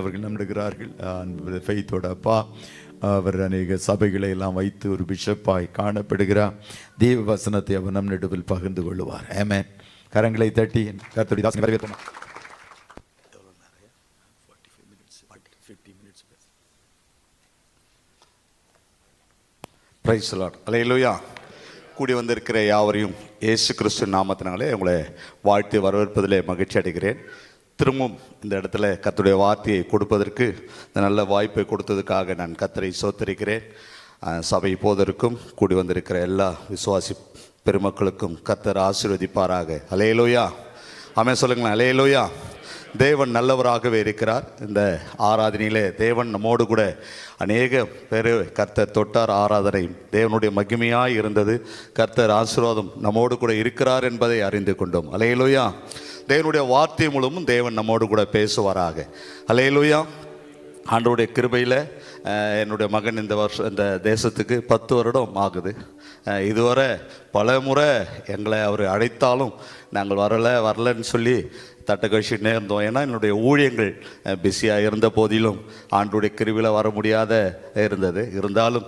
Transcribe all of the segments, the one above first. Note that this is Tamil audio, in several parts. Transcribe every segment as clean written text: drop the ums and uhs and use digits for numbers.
அவர்கள் நம்புகிறார்கள். ஃபெய்த்தோட அப்பா அவர் அநேக சபைகளை எல்லாம் வைத்து ஒரு பிஷப்பாய் காணப்படுகிறார். தேவ வசனத்தை அவர் நம் நடுவில் பகிர்ந்து கொள்வார். ஆமென். கரங்களை தட்டி கர்த்தருடைய தாசனை வரவேற்போம். Praise the Lord. அல்லேலூயா. கூடி வந்திருக்கிற யாவரையும் இயேசு கிறிஸ்து நாமத்தினாலே உங்களை வாழ்த்து வரவேற்பதிலே மகிழ்ச்சி அடைகிறேன். திரும்பவும் இந்த இடத்துல கர்த்தருடைய வார்த்தையை கொடுப்பதற்கு இந்த நல்ல வாய்ப்பை கொடுத்ததுக்காக நான் கர்த்தரை ஸ்தோத்திரிக்கிறேன். சபை போதற்கும் கூடி வந்திருக்கிற எல்லா விசுவாசி பெருமக்களுக்கும் கர்த்தர் ஆசீர்வதிப்பாராக. அல்லேலூயா. ஆமென் சொல்லுங்களேன். அல்லேலூயா. தேவன் நல்லவராகவே இருக்கிறார். இந்த ஆராதனையிலே தேவன் நம்மோடு கூட அநேக பேர் கர்த்தர் தொட்டார். ஆராதனை தேவனுடைய மகிமையாய் இருந்தது. கர்த்தர் ஆசீர்வாதம் நம்மோடு கூட இருக்கிறார் என்பதை அறிந்து கொண்டோம். அல்லேலூயா. தேவனுடைய வார்த்தை மூலமும் தேவன் நம்மோடு கூட பேசுவாராக. அல்லேலூயா. ஆண்டவருடைய கிருபையில் என்னுடைய மகன் இந்த தேசத்துக்கு 10 வருடம் ஆகுது. இதுவரை பல முறை எங்களை அவர் அழைத்தாலும் நாங்கள் வரலன்னு சொல்லி தட்டை கழிச்சுட்டே இருந்தோம். ஏன்னா என்னுடைய ஊழியங்கள் பிஸியாக இருந்த போதிலும் ஆண்டுடைய கிருபையில் வர முடியாத இருந்தது. இருந்தாலும்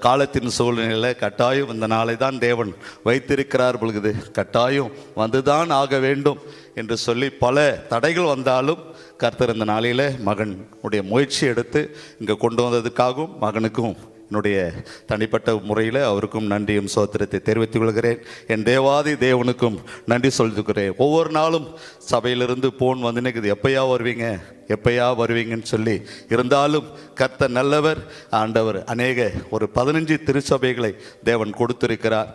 காலத்தின் சூழ்நிலையில் கட்டாயம் இந்த நாளை தான் தேவன் வைத்திருக்கிறார் பொழுது கட்டாயம் வந்துதான் ஆக வேண்டும் என்று சொல்லி பல தடைகள் வந்தாலும் கர்த்தர் இந்த நாளில் மகனுடைய முயற்சி எடுத்து இங்கே கொண்டு வந்ததுக்காகவும் மகனுக்கும் என்னுடைய தனிப்பட்ட முறையில் அவருக்கும் நன்றியும் சோத்திரத்தை தெரிவித்துக் கொள்கிறேன். என் தேவாதி தேவனுக்கும் நன்றி சொல்லிக்கிறேன். ஒவ்வொரு நாளும் சபையிலிருந்து போன் வந்து நிற்குது, எப்பயா வருவீங்கன்னு சொல்லி. இருந்தாலும் கர்த்தர் நல்லவர். ஆண்டவர் அநேக ஒரு 15 திருச்சபைகளை தேவன் கொடுத்திருக்கிறார்.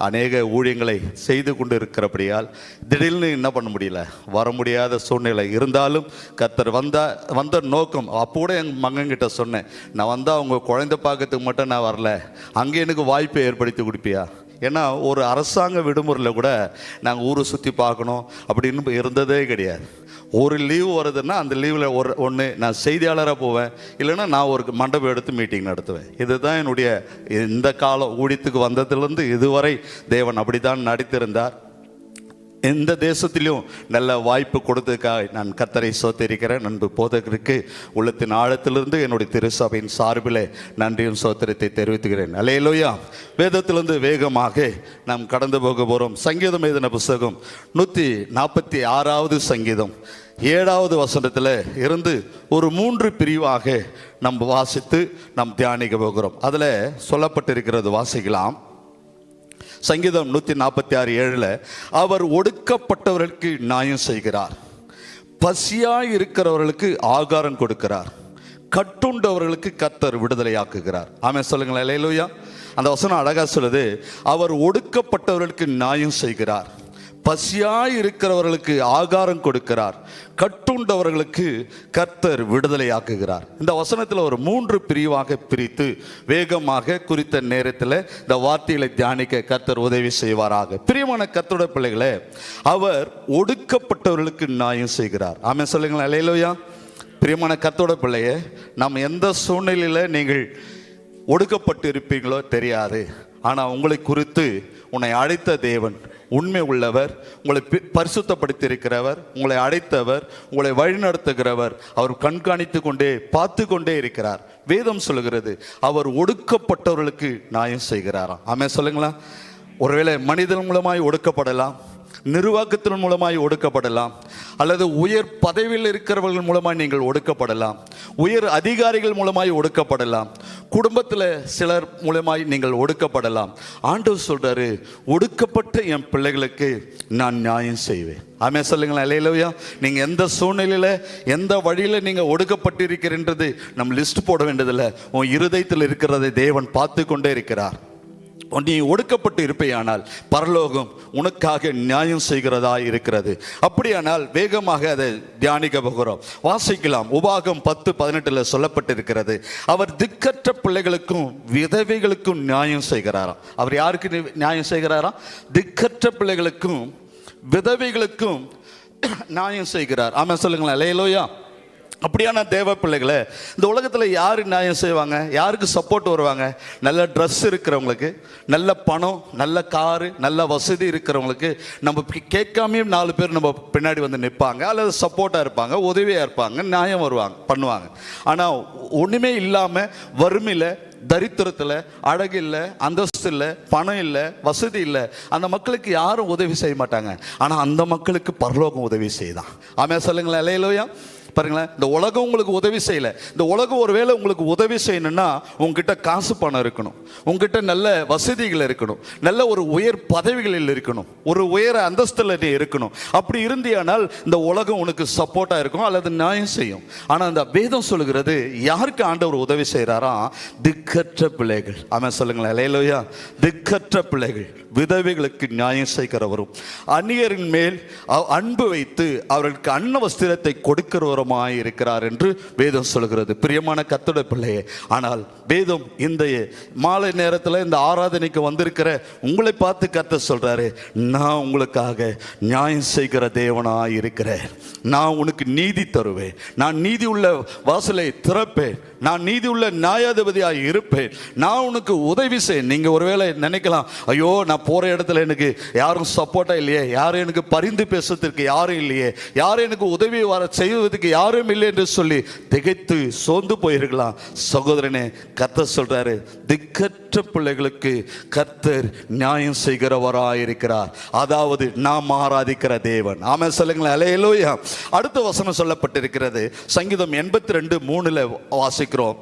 அநேக ஊழியங்களை செய்து கொண்டு இருக்கிறபடியால் திடீர்னு என்ன பண்ண முடியல, வர முடியாத சூழ்நிலை. இருந்தாலும் கர்த்தர் வந்த நோக்கம் அப்போ கூட என் மகன்கிட்ட சொன்னேன், நான் வந்தால் அவங்க குழந்தை பார்க்கறதுக்கு மட்டும் நான் வரல, அங்கே எனக்கு வாய்ப்பை ஏற்படுத்தி கொடுப்பியா? ஏன்னா ஒரு அரசாங்க விடுமுறையில் கூட நாங்கள் ஊரை சுற்றி பார்க்கணும் அப்படின்னு இருந்ததே கிடையாது. ஒரு லீவு வருதுன்னா அந்த லீவில் ஒன்று நான் செய்தியாளராக போவேன், இல்லைன்னா நான் ஒரு மண்டபம் எடுத்து மீட்டிங் நடத்துவேன். இதுதான் என்னுடைய இந்த காலம் ஊழியத்துக்கு வந்ததுலேருந்து இதுவரை தேவன் அப்படி தான் நடித்திருந்தார். எந்த தேசத்திலும் நல்ல வாய்ப்பு கொடுத்ததுக்காக நான் கர்த்தரை ஸ்தோத்திரிக்கிறேன். நண்பு போதகருக்கு உள்ளத்தின் ஆழத்திலிருந்து என்னுடைய திருசபையின் சார்பில் நன்றியும் ஸ்தோத்திரத்தை தெரிவித்துக்கிறேன். அல்லேலூயா. வேதத்திலிருந்து வேகமாக நாம் கடந்து போக போகிறோம். சங்கீதம் எழுதின புஸ்தகம் 146வது சங்கீதம் 7வது வசனத்தில் இருந்து ஒரு 3 பிரிவாக நாம் வாசித்து நாம் தியானிக்க போகிறோம். அதில் சொல்லப்பட்டிருக்கிறது வாசிக்கலாம். சங்கீதம் 146:7 அவர் ஒடுக்கப்பட்டவர்களுக்கு நியாயம் செய்கிறார், பசியாய் இருக்கிறவர்களுக்கு ஆகாரம் கொடுக்கிறார், கட்டுண்டவர்களுக்கு கர்த்தர் விடுதலையாக்குகிறார். ஆமென் சொல்லுங்களேன். அல்லேலூயா. அந்த வசனம் அழகா சொல்லுது, அவர் ஒடுக்கப்பட்டவர்களுக்கு நியாயம் செய்கிறார், பசியாய் இருக்கிறவர்களுக்கு ஆகாரம் கொடுக்கிறார், கட்டுண்டவர்களுக்கு கர்த்தர் விடுதலையாக்குகிறார். இந்த வசனத்தில் ஒரு 3 பிரிவாக பிரித்து வேகமாக குறித்த நேரத்தில் இந்த வார்த்தைகளை தியானிக்க கர்த்தர் உதவி செய்வாராக. பிரியமான கர்த்தருடைய பிள்ளைகளே, அவர் ஒடுக்கப்பட்டவர்களுக்கு நியாயம் செய்கிறார். ஆமென் சொல்லுங்களேன். அல்லேலூயா. பிரியமான கர்த்தருடைய பிள்ளையே, நாம் எந்த சூழ்நிலையில் நீங்கள் ஒடுக்கப்பட்டு இருப்பீங்களோ தெரியாது. ஆனால் உங்களை குறித்து உன்னை அழைத்த தேவன் உண்மை உள்ளவர், உங்களை பரிசுத்தப்படுத்தி இருக்கிறவர், உங்களை அழைத்தவர், உங்களை வழிநடத்துகிறவர். அவர் கண்காணித்து கொண்டே பார்த்து கொண்டே இருக்கிறார். வேதம் சொல்லுகிறது அவர் ஒடுக்கப்பட்டவர்களுக்கு நியாயம் செய்கிறாராம். ஆமென் சொல்லுங்களா. ஒருவேளை மனிதன் மூலமாய் ஒடுக்கப்படலாம், நிர்வாகத்தின் மூலமாய் ஒடுக்கப்படலாம், அல்லது உயர் பதவியில் இருக்கிறவர்கள் மூலமாய் நீங்கள் ஒடுக்கப்படலாம், உயர் அதிகாரிகள் மூலமாய் ஒடுக்கப்படலாம், குடும்பத்தில் சிலர் மூலமாய் நீங்கள் ஒடுக்கப்படலாம். ஆண்டவர் சொல்றாரு, ஒடுக்கப்பட்ட என் பிள்ளைகளுக்கு நான் நியாயம் செய்வேன். ஆமென் சொல்லுங்களேன். அல்லேலூயா. நீங்கள் எந்த சூழ்நிலையில் எந்த வழியில் நீங்கள் ஒடுக்கப்பட்டிருக்கிறன்றது நம்ம லிஸ்ட் போட வேண்டியதில்லை. உன் இருதயத்தில் இருக்கிறதை தேவன் பார்த்து கொண்டே இருக்கிறார். நீ ஒடுக்கப்பட்டு இருப்பேயானால் பரலோகம் உனக்காக நியாயம் செய்கிறதா இருக்கிறது. அப்படியானால் வேகமாக அதை தியானிக்க போகிறோம். வாசிக்கலாம். உபாகம் 10:18 சொல்லப்பட்டிருக்கிறது, அவர் திக்கற்ற பிள்ளைகளுக்கும் விதவைகளுக்கும் நியாயம் செய்கிறாராம். அவர் யாருக்கு நியாயம் செய்கிறாராம்? திக்கற்ற பிள்ளைகளுக்கும் விதவைகளுக்கும் நியாயம் செய்கிறார். ஆமென் சொல்லுங்களேன். அல்லேலூயா. அப்படியான தேவ பிள்ளைகளை இந்த உலகத்தில் யார் நியாயம் செய்வாங்க? யாருக்கு சப்போர்ட் வருவாங்க? நல்ல ட்ரெஸ் இருக்கிறவங்களுக்கு, நல்ல பணம், நல்ல காரு, நல்ல வசதி இருக்கிறவங்களுக்கு நம்ம கேட்காமையும் 4 பேர் நம்ம பின்னாடி வந்து நிற்பாங்க, அல்லது சப்போர்ட்டாக இருப்பாங்க, உதவியாக இருப்பாங்க, நியாயம் பண்ணுவாங்க. ஆனால் ஒன்றுமே இல்லாமல் வறுமையில், தரித்திரத்தில், அழகு இல்லை, அந்தஸ்து இல்லை, பணம் இல்லை, வசதி இல்லை, அந்த மக்களுக்கு யாரும் உதவி செய்ய மாட்டாங்க. ஆனால் அந்த மக்களுக்கு பரலோகம் உதவி செய்தான். ஆமென் சொல்லுங்களேன். அல்லேலூயா. பாருங்களேன், இந்த உலகம் உங்களுக்கு உதவி செய்யல. இந்த உலகம் ஒருவேளை உங்களுக்கு உதவி செய்யணும்னா உங்ககிட்ட காசு பணம் இருக்கணும், உங்ககிட்ட நல்ல வசதிகள் இருக்கணும், நல்ல ஒரு உயர் பதவிகளில் இருக்கணும், ஒரு உயர அந்தஸ்தில் நீ இருக்கணும். அப்படி இருந்தியானால் இந்த உலகம் உனக்கு சப்போர்ட்டாக இருக்கும் அல்லது நியாயம் செய்யும். ஆனால் அந்த வேதம் சொல்லுகிறது, யாருக்கு ஆண்டவர் உதவி செய்கிறாரா? திக்கற்ற பிள்ளைகள். ஆமென் சொல்லுங்களேன். அல்லேலூயா. திக்கற்ற பிள்ளைகள், விதவைகளுக்கு நியாயம் செய்கிறவரும், அந்நியரின் மேல் அன்பு வைத்து அவர்களுக்கு அன்ன வஸ்திரத்தை கொடுக்கிறவருமாய் இருக்கிறார் என்று வேதம் சொல்கிறது. பிரியமான கர்த்தருடைய பிள்ளையே, ஆனால் வேதம் இந்த மாலை நேரத்தில் இந்த ஆராதனைக்கு வந்திருக்கிற உங்களை பார்த்து கர்த்தர் சொல்றாரு, நான் உங்களுக்காக நியாயம் செய்கிற தேவனாய் இருக்கிறேன். நான் உனக்கு நீதி தருவேன், நான் நீதி உள்ள வாசலை திறப்பேன், நான் நீதி உள்ள நியாயாதிபதியாய் இருப்பேன், நான் உனக்கு உதவி செய்ய. நீங்க ஒருவேளை நினைக்கலாம், ஐயோ நான் போற இடத்துல எனக்கு யாரும் சப்போர்ட்டா இல்லையே, யாரும் எனக்கு பரிந்து பேசுறதுக்கு யாரும் இல்லையே, யாரும் எனக்கு உதவி வர செய்வதற்கு யாரும் இல்லை என்று சொல்லி திகைத்து சோர்ந்து போயிருக்கலாம். சகோதரனே, கர்த்தர் சொல்றாரு, திக்கற்ற பிள்ளைகளுக்கு கர்த்தர் நியாயம் செய்கிறவராயிருக்கிறார். அதாவது நாம் ஆராதிக்கிற தேவன். ஆமென் சொல்லுங்களேன். அல்லேலூயா. அடுத்த வசனம் சொல்லப்பட்டிருக்கிறது, சங்கீதம் 82:3 வாசிக்கிறோம்.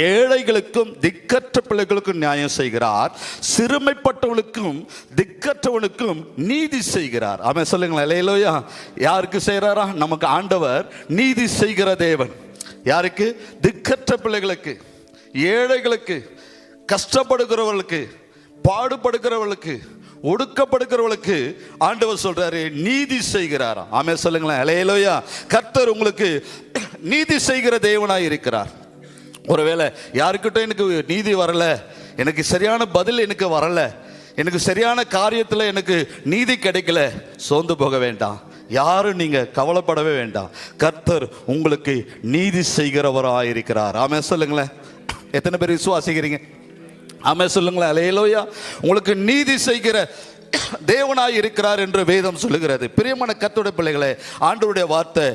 ஏழைகளுக்கும் திக்கற்ற பிள்ளைகளுக்கும் நியாயம் செய்கிறார், சிறுமைப்பட்டவனுக்கும் திக்கற்றவனுக்கும் நீதி செய்கிறார். ஆமென் சொல்லுங்களேன். அல்லேலூயா. யாருக்கு செய்கிறாரா? நமக்கு ஆண்டவர் நீதி செய்கிற தேவன். யாருக்கு? திக்கற்ற பிள்ளைகளுக்கு, ஏழைகளுக்கு, கஷ்டப்படுகிறவர்களுக்கு, பாடுபடுகிறவர்களுக்கு, ஒடுக்கப்படுகிறவர்களுக்கு ஆண்டவர் சொல்றாரு நீதி செய்கிறாரா. ஆமென் சொல்லுங்களேன். அல்லேலூயா. கர்த்தர் உங்களுக்கு நீதி செய்கிற தேவனாய் இருக்கிறார். ஒருவேளை யாருக்கிட்ட எனக்கு நீதி வரல, எனக்கு சரியான பதில் எனக்கு வரல, எனக்கு சரியான காரியத்தில் எனக்கு நீதி கிடைக்கல, சோர்ந்து போக வேண்டாம். யாரும் நீங்க கவலைப்படவே வேண்டாம். கர்த்தர் உங்களுக்கு நீதி செய்கிறவராயிருக்கிறார். ஆமென் சொல்லுங்களேன். எத்தனை பேர் விசுவாசிக்கிறீங்க? ஆமென் சொல்லுங்களேன். அல்லேலூயா. உங்களுக்கு நீதி செய்கிற தேவனாய் இருக்கிறார் என்று வேதம் சொல்லுகிறது. பிரியமான கர்த்தருடைய பிள்ளைகளே, ஆண்டவருடைய வார்த்தை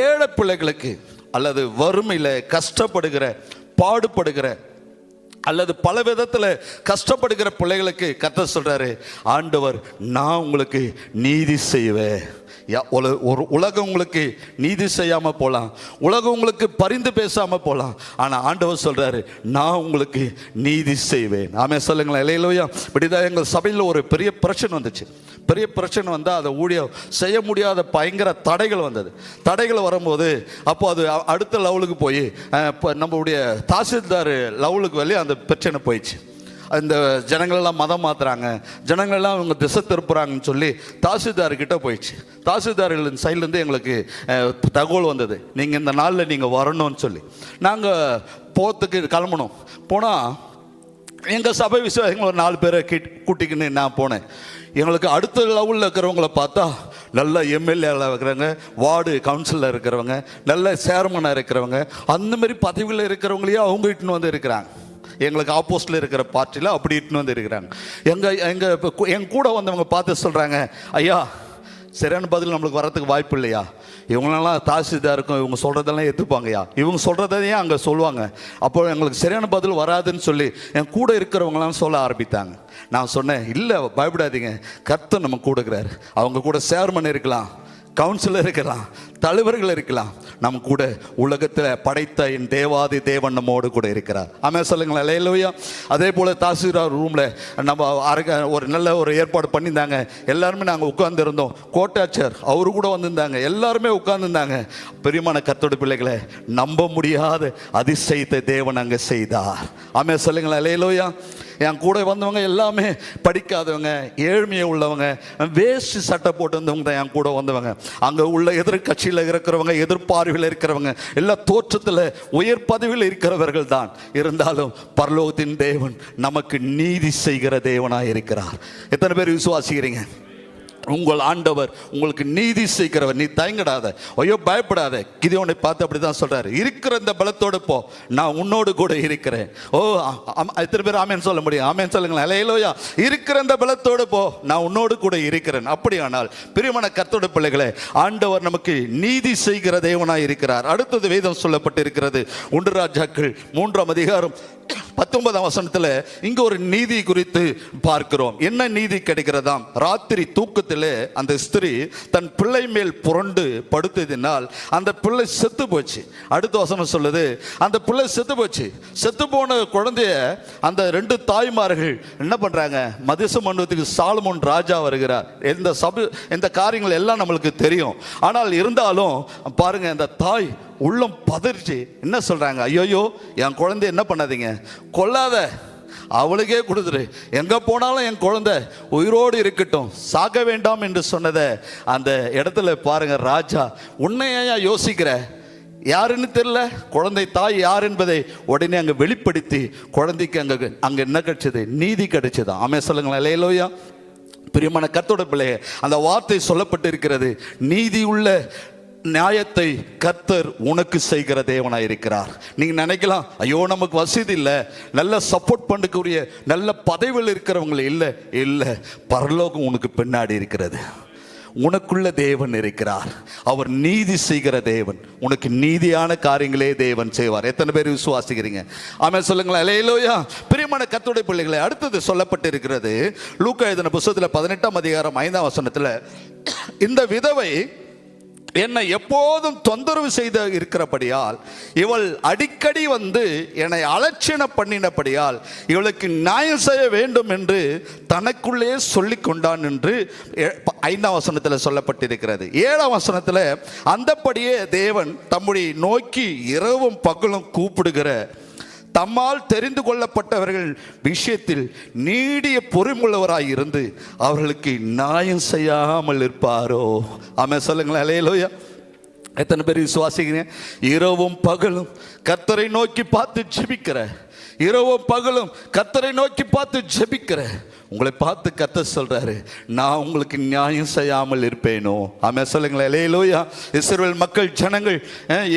ஏழை பிள்ளைகளுக்கு அல்லது வறுமையில் கஷ்டப்படுகிற, பாடுபடுகிற அல்லது பல விதத்தில் கஷ்டப்படுகிற பிள்ளைகளுக்கு கர்த்தர் சொல்றாரு, ஆண்டவர் நான் உங்களுக்கு நீதி செய்வேன். ஒரு உலகம் உங்களுக்கு நீதி செய்யாமல் போகலாம், உலகம் உங்களுக்கு பரிந்து பேசாமல் போகலாம், ஆனால் ஆண்டவர் சொல்றாரு, நான் உங்களுக்கு நீதி செய்வேன். ஆமென் சொல்லுங்களேன். அல்லேலூயா. இப்படிதான் எங்கள் சபையில் ஒரு பெரிய பிரச்சனை வந்துச்சு. பெரிய பிரச்சனை வந்தால் அதை ஊழியம் செய்ய முடியாத பயங்கர தடைகள் வந்தது. தடைகள் வரும்போது அப்போ அது அடுத்த லெவலுக்கு போய் நம்மளுடைய தாசில்தார் லெவலுக்கு வெளியே அந்த பிரச்சனை போயிடுச்சு. இந்த ஜனங்களெல்லாம் மதம் மாற்றுறாங்க, ஜனங்களெல்லாம் இவங்க திசை திருப்புறாங்கன்னு சொல்லி தாசில்தார்கிட்ட போயிடுச்சு. தாசில்தார்களின் சைட்லேருந்து எங்களுக்கு தகவல் வந்தது, நீங்கள் இந்த நாளில் நீங்கள் வரணும்னு சொல்லி. நாங்கள் போகிறதுக்கு கிளம்பணும். போனால் எங்கள் சபை விசுவாசிகள் ஒரு 4 பேரை கூட்டிக்கின்னு நான் போனேன். எங்களுக்கு அடுத்த லெவலில் இருக்கிறவங்கள பார்த்தா நல்ல எம்எல்ஏவில் இருக்கிறவங்க, வார்டு கவுன்சிலில் இருக்கிறவங்க, நல்ல சேர்மனாக இருக்கிறவங்க, அந்தமாரி பதவியில் இருக்கிறவங்களையே அவங்க இட்டுன்னு வந்து இருக்கிறாங்க. எங்களுக்கு ஆப்போசிட்டில் இருக்கிற பார்ட்டியில் அப்படி இட்டுன்னு வந்து இருக்கிறாங்க. எங்கள் கூட வந்தவங்க பார்த்து சொல்கிறாங்க, ஐயா சரியான பதில் நம்மளுக்கு வரத்துக்கு வாய்ப்பு இல்லையா, இவங்களெல்லாம் தாசில்தாருக்கும் இவங்க சொல்கிறதெல்லாம் ஏற்றுப்பாங்கய்யா, இவங்க சொல்கிறதையும் அங்கே சொல்லுவாங்க, அப்போ எங்களுக்கு சரியான பதில் வராதுன்னு சொல்லி என் கூட இருக்கிறவங்களாம் சொல்ல ஆரம்பித்தாங்க. நான் சொன்னேன், இல்லை பயப்படாதீங்க, கர்த்தர் நம்ம கூட இருக்கிறார். அவங்க கூட சேர்மன் இருக்கலாம், கவுன்சிலர் இருக்கலாம், தலைவர்கள் இருக்கலாம், நம்ம கூட உலகத்தில் படைத்த என் தேவாதி தேவன் நம்மோடு கூட இருக்கிறார். ஆமென் சொல்லுங்களேன். அல்லேலூயா. அதே போல் தாசில்தார் ரூமில் நம்ம ஒரு நல்ல ஒரு ஏற்பாடு பண்ணியிருந்தாங்க. எல்லாருமே நாங்கள் உட்கார்ந்துருந்தோம். கோட்டாட்சியர் அவரு கூட வந்திருந்தாங்க. எல்லாருமே உட்கார்ந்துருந்தாங்க. பெரியமான கர்த்தருடைய பிள்ளைகளை, நம்ப முடியாத அதிசயத்தை தேவன் அங்கே செய்தார். ஆமென் சொல்லுங்களேன். அல்லேலூயா. என் கூட வந்தவங்க எல்லாமே படிக்காதவங்க, ஏழ்மையை உள்ளவங்க, வேஸ்ட் சட்டை போட்டு வந்தவங்க தான் என் கூட வந்தவங்க. அங்கே உள்ள எதிர்கட்சியில் இருக்கிறவங்க, எதிர்பார்வையில் இருக்கிறவங்க, எல்லா தோற்றத்தில் உயர் பதவியில் இருக்கிறவர்கள் தான். இருந்தாலும் பரலோகத்தின் தேவன் நமக்கு நீதி செய்கிற தேவனாக இருக்கிறார். எத்தனை பேர் விசுவாசிக்கிறீங்க? உங்கள் ஆண்டவர் உங்களுக்கு நீதி செய்கிறவர். நீ தயங்கடாத, ஐயோ பயப்படாத. கிதியோனை பார்த்து அப்படிதான் சொல்றாரு, இருக்கிற இந்த பலத்தோடு போ, நான் உன்னோடு கூட இருக்கிறேன். ஓ எத்தனை பேர் ஆமேன் சொல்ல முடியும்? ஆமேன் சொல்லுங்களேன். அல்லேலூயா. இருக்கிற இந்த பலத்தோடு போ, நான் உன்னோடு கூட இருக்கிறேன். அப்படியானால் பிரியமான கர்த்தருடைய பிள்ளைகளே, ஆண்டவர் நமக்கு நீதி செய்கிற தேவனாய் இருக்கிறார். அடுத்தது வேதம் சொல்லப்பட்டிருக்கிறது 1 ராஜாக்கள் 3ஆம் அதிகாரம் 19ஆம் வசனத்துல இங்க ஒரு நீதி குறித்து பார்க்கிறோம். என்ன நீதி கிடைக்கிறதாம்? ராத்திரி தூக்கத்திலே அந்த ஸ்திரீ தன் பிள்ளை மேல் புரண்டு படுத்ததினால் அந்த பிள்ளை செத்து போச்சு. அடுத்த வசனம் சொல்லுது, அந்த பிள்ளை செத்து போச்சு. செத்து போன குழந்தைய அந்த 2 தாய்மார்கள் என்ன பண்றாங்க? மதிச மண்டபத்துக்கு சாலமோன் ராஜா வருகிறார். இந்த காரியங்கள் எல்லாம் நம்மளுக்கு தெரியும். ஆனால் இருந்தாலும் பாருங்க, அந்த தாய் உள்ளம் பதறிச்சு என்ன சொல்றாங்க? ஐயோயோ, என் குழந்தை என்ன பண்ணாதீங்க, கொல்லாத, அவளுக்கே கொடுத்துரு, எங்க போனாலும் என் குழந்தை உயிரோடு இருக்கட்டும், சாக வேண்டாம் என்று சொன்னதை அந்த இடத்துல பாருங்க, ராஜா உன்னையா யோசிக்கிற, யாருன்னு தெரியல, குழந்தை தாய் யார் என்பதை உடனே அங்க வெளிப்படுத்தி குழந்தைக்கு அங்க என்ன கிடைச்சது? நீதி கிடைச்சது. ஆமென் சொல்லுங்களேன். அல்லேலூயா. பிரியமான கர்த்தருடைய பிள்ளையே, அந்த வார்த்தை சொல்லப்பட்டு இருக்கிறது, நீதி உள்ள நியாயத்தை கர்த்தர் உனக்கு செய்கிற தேவனாய் இருக்கிறார். நீங்க நினைக்கலாம், ஐயோ நமக்கு வசதி இல்லை, நல்ல சப்போர்ட் பண்ணக்கூடிய நல்ல பதவியில் இருக்கிறவங்க இல்லை. இல்லை, பரலோகம் உனக்கு பின்னாடி இருக்கிறது. உனக்குள்ள தேவன் இருக்கிறார். அவர் நீதி செய்கிற தேவன். உனக்கு நீதியான காரியங்களே தேவன் செய்வார். எத்தனை பேர் விசுவாசிக்கிறீங்க? ஆமென் சொல்லுங்களேன். அல்லேலூயா. பிரியமான கர்த்தருடைய பிள்ளைகளே, அடுத்தது சொல்லப்பட்டு இருக்கிறது லூக்கா எழுதின புத்தகத்தில் 18ஆம் அதிகாரம் 5ஆம் வசனத்தில், இந்த விதவை என்னை எப்போதும் தொந்தரவு செய்து இருக்கிறபடியால், இவள் அடிக்கடி வந்து என்னை அலட்சியம் பண்ணினபடியால் இவளுக்கு நியாயம் செய்ய வேண்டும் என்று தனக்குள்ளே சொல்லி கொண்டான் என்று 5ஆம் வசனத்தில் சொல்லப்பட்டிருக்கிறது. 7ஆம் வசனத்தில், அந்தபடியே தேவன் தம்முடைய நோக்கி இரவும் பகலும் கூப்பிடுகிற தம்மால் தெரிந்து கொள்ளப்பட்டவர்கள் விஷயத்தில் நீடிய பொறுமுள்ளவராய் இருந்து அவர்களுக்கு நியாயம் செய்யாமல் இருப்பாரோ? ஆமென் சொல்லுங்களேன். அல்லேலூயா. எத்தனை பேர் விசுவாசிக்கிறீங்க? இரவும் பகலும் கர்த்தரை நோக்கி பார்த்து ஜெபிக்கிற, இரவும் பகலும் கர்த்தரை நோக்கி பார்த்து ஜெபிக்கிற உங்களை பார்த்து கர்த்தர் சொல்றாரு, நான் உங்களுக்கு நியாயம் செய்யாமல் இருப்பேனோ? ஆமென் சொல்லுங்களேன். அல்லேலூயா. இஸ்ரவேல் மக்கள் ஜனங்கள்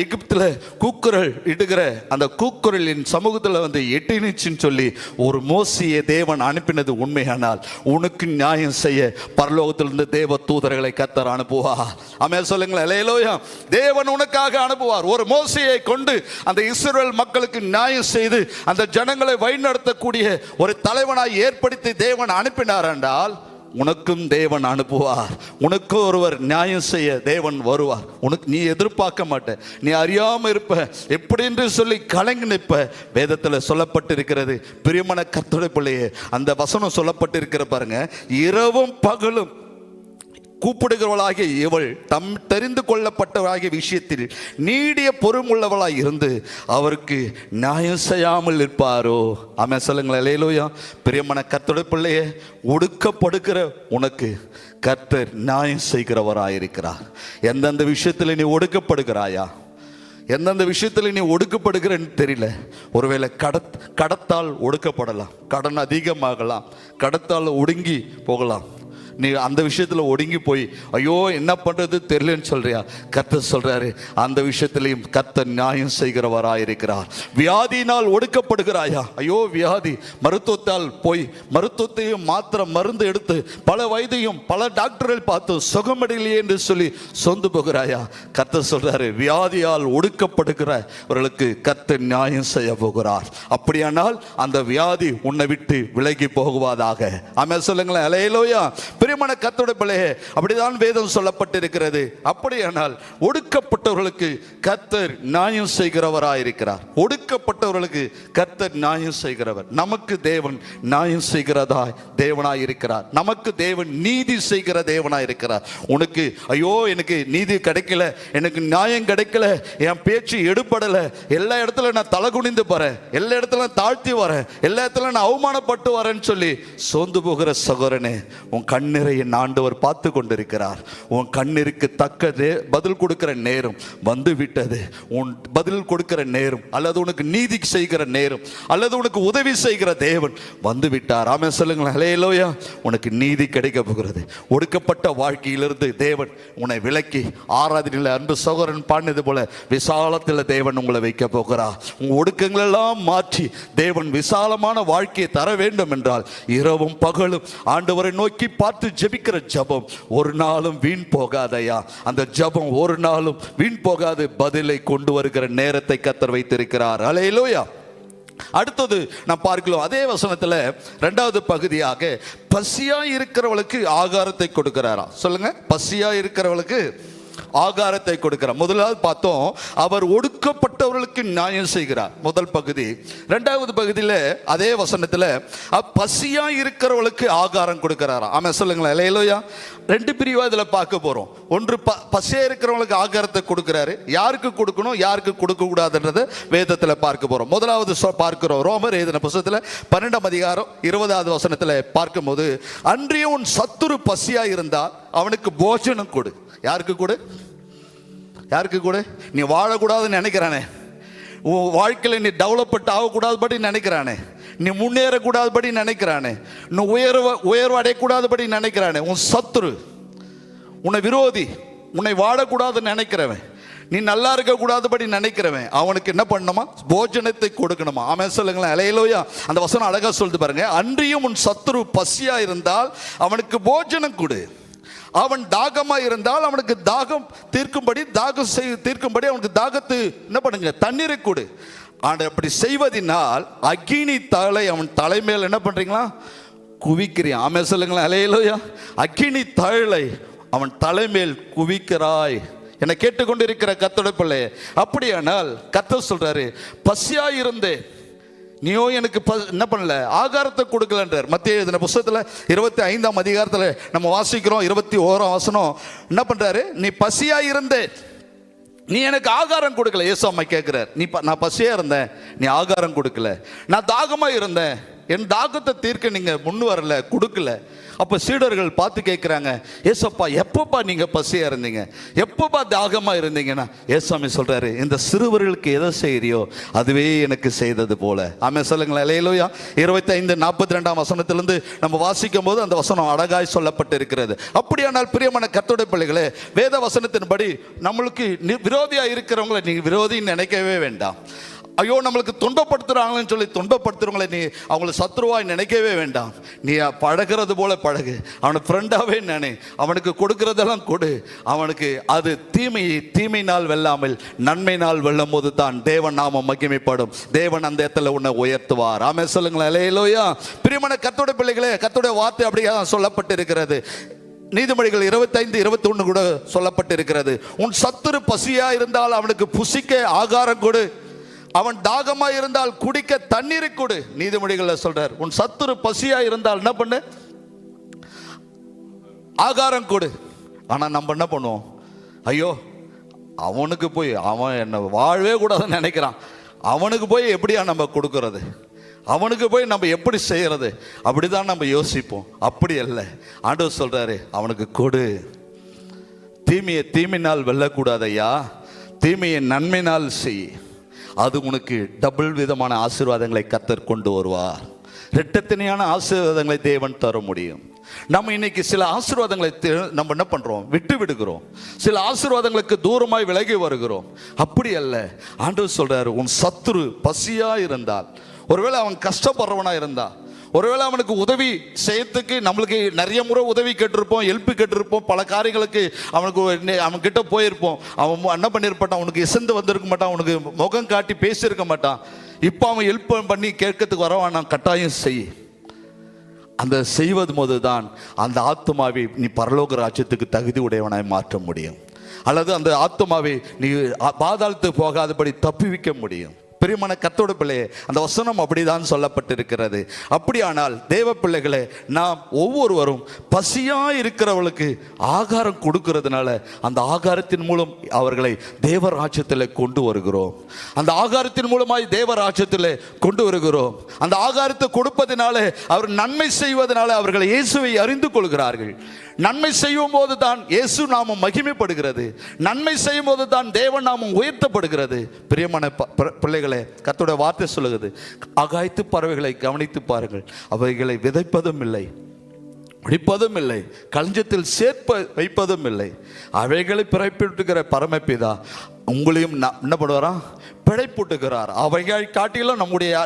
எகிப்துல கூக்குரல் இடுகிற அந்த கூக்குரலின் சமூகத்தில் வந்து எட்டினுச்சுன்னு சொல்லி ஒரு மோசையை தேவன் அனுப்பினது உண்மையானால், உனக்கு நியாயம் செய்ய பரலோகத்திலிருந்து தேவ தூதர்களை கர்த்தர் அனுப்புவார். ஆமென் சொல்லுங்களேன். அல்லேலூயா. தேவன் உனக்காக அனுப்புவார். ஒரு மோசையை கொண்டு அந்த இஸ்ரவேல் மக்களுக்கு நியாயம் செய்து அந்த ஜனங்களை வழிநடத்தக்கூடிய ஒரு தலைவனாய் ஏற்படுத்தி தேவன் அனுப்பினார் என்றால், உனக்கும் தேவன் அனுப்புவார். உனக்கு ஒருவர் நியாயம் செய்ய தேவன் வருவார். உனக்கு நீ எதிர்பார்க்க மாட்ட, நீ அறியாம இருப்ப, எப்படி என்று சொல்லி கலங்கி நிற்ப. வேதத்தில் சொல்லப்பட்டிருக்கிறது. பிரியமான கர்த்தருடைய பிள்ளையே, அந்த வசனம் சொல்லப்பட்டிருக்கிற பாருங்க, இரவும் பகலும் கூப்பிடுகிறவளாகிய இவள் தம் தெரிந்து கொள்ளப்பட்டவளாகிய விஷயத்தில் நீடிய பொறுமுள்ளவளாய் இருந்து அவருக்கு நியாயம் செய்யாமல் இருப்பாரோ? ஆமென் சொல்லுங்களேன். அல்லேலூயா. பிரியமான கர்த்தருடைய பிள்ளையே, ஒடுக்கப்படுகிற உனக்கு கர்த்தர் நியாயம் செய்கிறவராயிருக்கிறார். எந்தெந்த விஷயத்தில் நீ ஒடுக்கப்படுகிறாயா? எந்தெந்த விஷயத்தில் நீ ஒடுக்கப்படுகிறன்னு தெரியல. ஒருவேளை கடத்தால் ஒடுக்கப்படலாம், கடன் அதிகமாகலாம், கடத்தால் ஒடுங்கி போகலாம். நீ அந்த விஷயத்தில் ஒடுங்கி போய் ஐயோ என்ன பண்ணுறது தெரியலன்னு சொல்றியா? கர்த்தர் சொல்றாரு, அந்த விஷயத்திலையும் கர்த்தர் நியாயம் செய்கிறவராயிருக்கிறார். வியாதியினால் ஒடுக்கப்படுகிறாயா? ஐயோ வியாதி, மருத்துவத்தால் போய் மருத்துவத்தையும் மாத்திர மருந்து எடுத்து பல வயதையும் பல டாக்டர்கள் பார்த்து சுகமடையிலேயே என்று சொல்லி சொந்து போகிறாயா? கர்த்தர் சொல்றாரு, வியாதியால் ஒடுக்கப்படுகிறவர்களுக்கு கர்த்தர் நியாயம் செய்ய போகிறார். அப்படியானால் அந்த வியாதி உன்னை விட்டு விலகி போகுவதாக. ஆமென் சொல்லுங்களேன். அல்லேலூயா. பிரியமான கர்த்தருடைய பிள்ளையே, அப்படிதான் வேதம் சொல்லப்பட்டிருக்கிறது. அப்படியானால் ஒடுக்கப்பட்டவர்களுக்கு கர்த்தர் நியாயம் செய்கிறவராயிருக்கிறார். ஒடுக்கப்பட்டவர்களுக்கு கர்த்தர் நியாயம் செய்கிறவர். நமக்கு தேவன் நியாயம் செய்கிறதாய் தேவனாய் இருக்கிறார். நமக்கு தேவன் நீதி செய்கிற தேவனாய் இருக்கிறார். உனக்கு ஐயோ எனக்கு நீதி கிடைக்கல, எனக்கு நியாயம் கிடைக்கல, என் பேச்சு எடுபடல, எல்லா இடத்துல நான் தலை குனிந்து போறேன், எல்லா இடத்துல தாழ்த்தி வரேன், எல்லா இடத்துல நான் அவமானப்பட்டு வரேன்னு சொல்லி சோர்ந்து போகிற சகோதரனே, உன் கண்ணீரை கண்ணீரை என் ஆண்டவர் பார்த்து கொண்டிருக்கிறார். உன் கண்ணீருக்கு தக்க பதில் கொடுக்கிற நேரம் வந்து விட்டது. உன் பதில் கொடுக்கிற நேரம், அல்லது உனக்கு நீதி செய்கிற நேரம், அல்லது உனக்கு உதவி செய்கிற தேவன் வந்து விட்டார். ஆமென் சொல்லுங்களேன். ஹல்லேலூயா. உனக்கு நீதி கிடைக்க போகிறது. ஒடுக்கப்பட்ட வாழ்க்கையிலிருந்து தேவன் உன்னை விலக்கி ஆராதனையில் அன்பு சகோதரன் பாடினது போல விசாலத்தில் தேவன் உங்களை வைக்க போகிறார். உங்க ஒடுக்கங்கள் எல்லாம் மாற்றி தேவன் விசாலமான வாழ்க்கையை தர வேண்டும் என்றால் இரவும் பகலும் ஆண்டவரை நோக்கி பார்த்து ஜெபிக்கிற ஜெபம் ஒரு நாளும் வீண் போகாதையா. அந்த ஜெபம் ஒரு நாளும் வீண் போகாது. பதிலை கொண்டு வருகிற நேரத்தை கர்த்தர் வைத்திருக்கிறார். ஹல்லேலூயா. அடுத்தது நாம் பார்க்கலாம் அதே வசனத்துல இரண்டாவது பகுதியாக பசியா இருக்கிறவளுக்கு ஆகாரத்தை கொடுக்கிறாரா. சொல்லுங்க. பசியா இருக்கிறவளுக்கு ஆகாரத்தை கொடுக்கிறார். முதலாவது பார்த்தோம், அவர் ஒடுக்கப்பட்டவர்களுக்கு நியாயம் செய்கிறார். முதல் பகுதி. இரண்டாவது பகுதியில் அதே வசனத்தில் பசியா இருக்கிறவர்களுக்கு ஆகாரம் கொடுக்கிறாரா. ஆமா சொல்லுங்களேன். ஹல்லேலூயா. ரெண்டு பிரிவா இதில் பார்க்க போறோம். ஒன்று பசியா இருக்கிறவங்களுக்கு ஆகாரத்தை கொடுக்கிறாரு. யாருக்கு கொடுக்கணும், யாருக்கு கொடுக்க கூடாதுன்றதை வேதத்தில் பார்க்க போறோம். முதலாவது பார்க்கிறோம் ரோமர் எழுதின புத்தகத்தில் 12ஆம் அதிகாரம் 20வது வசனத்தில் பார்க்கும்போது, அன்றியும் உன் சத்துரு பசியா இருந்தால் அவனுக்கு போஜனம் கொடு. யாருக்கு கொடு? யாருக்கு கொடு? நீ வாழக்கூடாதுன்னு நினைக்கிறானே, உன் வாழ்க்கையில் நீ டெவலப்மெண்ட் ஆகக்கூடாதுபடி நினைக்கிறானே, நீ முன்னேறக்கூடாதுபடி நினைக்கிறானே, நீ உயர்வு அடையக்கூடாதுபடி நினைக்கிறானே, உன் சத்துரு, உன்னை விரோதி, உன்னை வாழக்கூடாதுன்னு நினைக்கிறவன், நீ நல்லா இருக்க கூடாதுபடி நினைக்கிறவன், அவனுக்கு என்ன பண்ணணுமா? போஜனத்தை கொடுக்கணுமா. ஆமென் சொல்லுங்களேன். ஹல்லேலூயா. அந்த வசனம் அழகா சொல்லிட்டு பாருங்க. அன்றியும் உன் சத்துரு பசியா இருந்தால் அவனுக்கு போஜனம் கொடு. அவன் தாகமா இருந்தால் அவனுக்கு தாகம் தீர்க்கும்படி அவனுக்கு தாகத்தை என்ன பண்ணுங்க? தண்ணீரை கொடு. ஆண்டு அப்படி செய்வதனால் அக்கினி தழலை அவன் தலைமையில் என்ன பண்றீங்களா? குவிக்கிறேன். ஆமென் சொல்லுங்களேன். ஹல்லேலூயா. அக்கினி தழலை அவன் தலைமையில் குவிக்கிறாய். என்னை கேட்டுக்கொண்டிருக்கிற கர்த்தருடைய பிள்ளை, அப்படியானால் கர்த்தர் சொல்றாரு, பசியா இருந்தேன், நீயோ எனக்கு என்ன பண்ணல, ஆகாரத்தை கொடுக்கலன்றார். மத்திய எழுதின புத்தகத்தில் 25ஆம் அதிகாரத்தில் நம்ம வாசிக்கிறோம். 21ஆம் வசனம் என்ன பண்றாரு? நீ பசியா இருந்தே, நீ எனக்கு ஆகாரம் கொடுக்கல. இயேசு அம்மா கேட்கிறார், நான் பசியா இருந்தேன், நீ ஆகாரம் கொடுக்கல. நான் தாகமா இருந்தேன், என் தாகத்தை தீர்க்க நீங்க முன் வரல, கொடுக்கல. அப்போ சீடர்கள் பார்த்து கேட்குறாங்க, ஏசப்பா எப்பப்பா நீங்கள் பசியாக இருந்தீங்க, எப்பப்பா தாகமாக இருந்தீங்கன்னா? ஏசாமி சொல்கிறாரு, இந்த சிறுவர்களுக்கு எதை செய்கிறியோ அதுவே எனக்கு செய்தது போல. ஆமென் சொல்லுங்களேன். ஹல்லேலூயா. 25:42ஆம் வசனத்திலிருந்து நம்ம வாசிக்கும் போது அந்த வசனம் அழகாய் சொல்லப்பட்டு இருக்கிறது. அப்படியானால் பிரியமான கர்த்தருடைய பிள்ளைகளே, வேத வசனத்தின்படி நம்மளுக்கு விரோதியாக இருக்கிறவங்களை நீங்கள் விரோதின்னு நினைக்கவே வேண்டாம். ஐயோ நம்மளுக்கு துன்பப்படுத்துறாங்கன்னு சொல்லி துன்பப்படுத்துறவங்களை நீ அவங்களை சத்ருவாய் நினைக்கவே வேண்டாம். நீ பழகிறது போல பழகு, அவனை ஃப்ரெண்டாகவே நினை, அவனுக்கு கொடுக்கறதெல்லாம் கொடு. அவனுக்கு அது தீமையினால் வெல்லாமல் நன்மையினால் வெல்லும் போது தான் தேவன் நாமம் மகிமைப்படும். தேவன் அந்த இடத்துல உன்னை உயர்த்துவார். ஆமென் சொல்லுங்களேன். ஹல்லேலூயா. பிரியமான கர்த்தருடைய பிள்ளைகளே, கர்த்தருடைய வார்த்தை அப்படியே சொல்லப்பட்டு இருக்கிறது. நீதிமொழிகள் 25:21 கூட சொல்லப்பட்டு இருக்கிறது. உன் சத்துரு பசியா இருந்தால் அவனுக்கு புசிக்க ஆகாரம் கொடு, அவன் தாகமா இருந்தால் குடிக்க தண்ணீரை கொடு. நீதிமொழிகள் சொல்றார், உன் சத்துரு பசியா இருந்தால் என்ன பண்ணு? ஆகாரம் கொடு. ஆனா நம்ம என்ன பண்ணுவோம்? ஐயோ அவனுக்கு போய் அவன் என்ன வாழவே கூடாதுன்னு நினைக்கிறான், அவனுக்கு போய் எப்படியா நம்ம கொடுக்கறது, அவனுக்கு போய் நம்ம எப்படி செய்யறது, அப்படிதான் நம்ம யோசிப்போம். அப்படி அல்ல. ஆண்டவர் சொல்றாரு, அவனுக்கு கொடு. தீமையை தீமையினால் வெல்லக்கூடாதையா, தீமையை நன்மையினால் செய். அது உனக்கு டபுள் விதமான ஆசீர்வாதங்களை கர்த்தர் கொண்டு வருவார். இரட்டத்தனையான ஆசீர்வாதங்களை தேவன் தர முடியும். நம்ம இன்னைக்கு சில ஆசீர்வாதங்களை நம்ம என்ன பண்றோம்? விட்டு விடுகிறோம். சில ஆசீர்வாதங்களுக்கு தூரமாய் விலகி வருகிறோம். அப்படி அல்ல. ஆண்டவர் சொல்றாரு, உன் சத்துரு பசியா இருந்தால், ஒருவேளை அவன் கஷ்டப்படுறவனா இருந்தா, ஒருவேளை அவனுக்கு உதவி செய்யறதுக்கு நம்மளுக்கு நிறைய முறை உதவி கேட்டிருப்போம், ஹெல்ப் கேட்டிருப்போம், பல காரியங்களுக்கு அவன் கிட்ட போயிருப்போம், அவன் என்ன பண்ணியிருப்பான், அவனுக்கு இசைந்து வந்திருக்க மாட்டான், அவனுக்கு முகம் காட்டி பேசியிருக்க மாட்டான். இப்போ அவன் ஹெல்ப் பண்ணி கேட்கறதுக்கு வரவான், கட்டாயம் செய். அந்த செய்வது போது தான் அந்த ஆத்துமாவை நீ பரலோக ராஜ்யத்துக்கு தகுதி உடையவனாய் மாற்ற முடியும், அல்லது அந்த ஆத்துமாவை நீ பாதாளத்துக்கு போகாதபடி தப்புவிக்க முடியும். பிரியமான கர்த்தருடைய பிள்ளையே, அந்த வசனம் அப்படிதான் சொல்லப்பட்டிருக்கிறது. அப்படியானால் தேவ பிள்ளைகளே, நாம் ஒவ்வொருவரும் பசியா இருக்கிறவர்களுக்கு ஆகாரம் கொடுக்கிறதுனால அந்த ஆகாரத்தின் மூலம் அவர்களை தேவராஜ்யத்தில் கொண்டு வருகிறோம். அந்த ஆகாரத்தின் மூலமாய் தேவராஜ்யத்தில் கொண்டு வருகிறோம். அந்த ஆகாரத்தை கொடுப்பதினாலே, அவர் நன்மை செய்வதனால அவர்கள் இயேசுவை அறிந்து கொள்கிறார்கள். நன்மை செய்யும் போது தான் இயேசு நாமம் மகிமைப்படுகிறது. நன்மை செய்யும் போது தான் தேவ நாமம் உயர்த்தப்படுகிறது. பிரியமான பிள்ளைகளே, கர்த்தருடைய வார்த்தை சொல்லுகிறது, ஆகாயத்து பறவைகளை கவனித்து பாருங்கள், அவைகளை விதைப்பதும் இல்லை, அடிப்பதும் இல்லை, களஞ்சத்தில் சேர்ப்ப வைப்பதும் இல்லை, அவைகளை பிறப்பிட்டுகிற பரமபிதா உங்களையும் என்ன பண்ணுவாரா? பிழைப்பூட்டுகிறார். அவைகள் காட்டிலும்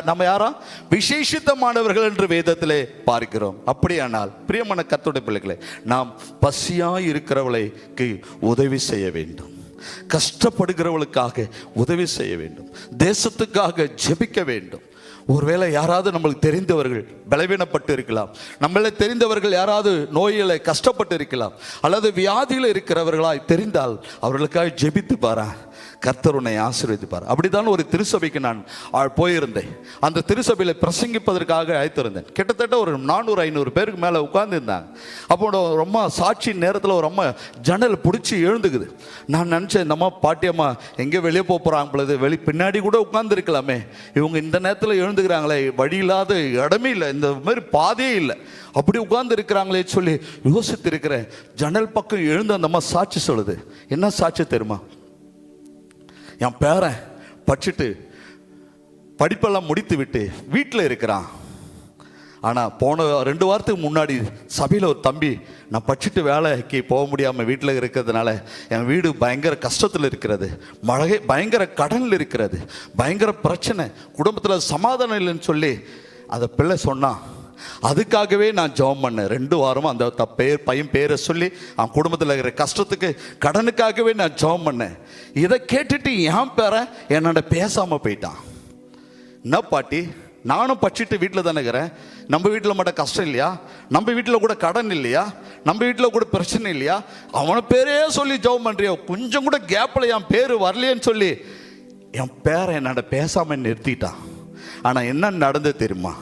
நம்ம யாரா? விசேஷித்தமானவர்கள் என்று வேதத்திலே பார்க்கிறோம். அப்படியானால் பிரியமான கர்த்தருடைய பிள்ளைகளே, நாம் பசியாய் இருக்கிறவர்களுக்கு உதவி செய்ய வேண்டும். கஷ்டப்படுகிறவர்களுக்காக உதவி செய்ய வேண்டும். தேசத்துக்காக ஜெபிக்க வேண்டும். ஒருவேளை யாராவது நம்மளுக்கு தெரிந்தவர்கள் பலவீனப்பட்டு இருக்கலாம், நம்மளை தெரிந்தவர்கள் யாராவது நோயில கஷ்டப்பட்டு இருக்கலாம், அல்லது வியாதியில் இருக்கிறவர்களாய் தெரிந்தால் அவர்களுக்காக ஜெபித்து பாரு, கர்த்தர் உன்னை ஆசீர்வதிப்பார். அப்படித்தான் ஒரு திருச்சபைக்கு நான் போயிருந்தேன். அந்த திருச்சபையில் பிரசங்கிப்பதற்காக அழைத்திருந்தேன். கிட்டத்தட்ட ஒரு 400-500 பேருக்கு மேலே உட்கார்ந்துருந்தாங்க. அப்போ ரொம்ப சாட்சி நேரத்தில் ஒரு அம்மா ஜன்னல் பிடிச்சி எழுந்துக்குது. நான் நினச்சேன், இந்த அம்மா பாட்டியம்மா எங்கே வெளியே போகிறாங்க பொழுது, பின்னாடி கூட உட்கார்ந்துருக்கலாமே, இவங்க இந்த நேரத்தில் எழுந்துக்கிறாங்களே, வழி இல்லாத இடமே இல்லை, இந்த மாதிரி பாதையே இல்லை, அப்படி உட்கார்ந்து இருக்கிறாங்களே சொல்லி யோசித்து இருக்கிறேன். ஜன்னல் பக்கம் எழுந்து அந்த அம்மா சாட்சி சொல்லுது. என்ன சாட்சி தெரியுமா? என் பேரன் படிச்சுட்டு படிப்பெல்லாம் முடித்து விட்டு வீட்டில் இருக்கிறான். ஆனால் போன 2 வாரத்துக்கு முன்னாடி சபையில் ஒரு தம்பி, நான் படிச்சுட்டு வேலைக்கு போக முடியாமல் வீட்டில் இருக்கிறதுனால என் வீடு பயங்கர கஷ்டத்தில் இருக்கிறது, மழை பயங்கர கடனில் இருக்கிறது, பயங்கர பிரச்சனை, குடும்பத்தில் சமாதானம் இல்லைன்னு சொல்லி அந்த பிள்ளை சொன்னான். அதுக்காகவே நான் ஜெபம் பண்ணேன் 2 வாரமும். அந்த பையன் பேரை சொல்லி அவன் குடும்பத்தில் இருக்கிற கஷ்டத்துக்கு கடனுக்காகவே நான் ஜெபம் பண்ணேன். இதை கேட்டுட்டு என் பேரை என்னோட பேசாமல் போயிட்டான். என்ன பாட்டி, நானும் படிச்சுட்டு வீட்டில் தானே இருக்கிறேன், நம்ம வீட்டில் மட்டும் கஷ்டம் இல்லையா? நம்ம வீட்டில் கூட கடன் இல்லையா? நம்ம வீட்டில் கூட பிரச்சனை இல்லையா? அவனை பேரே சொல்லி ஜெபம் பண்ணுறியோ, கொஞ்சம் கூட கேப்பில் என் பேர் வரலையேன்னு சொல்லி என் பேரை என்னோட பேசாமல் நிறுத்திட்டான். ஆனால் என்ன நடந்தது தெரியுமா?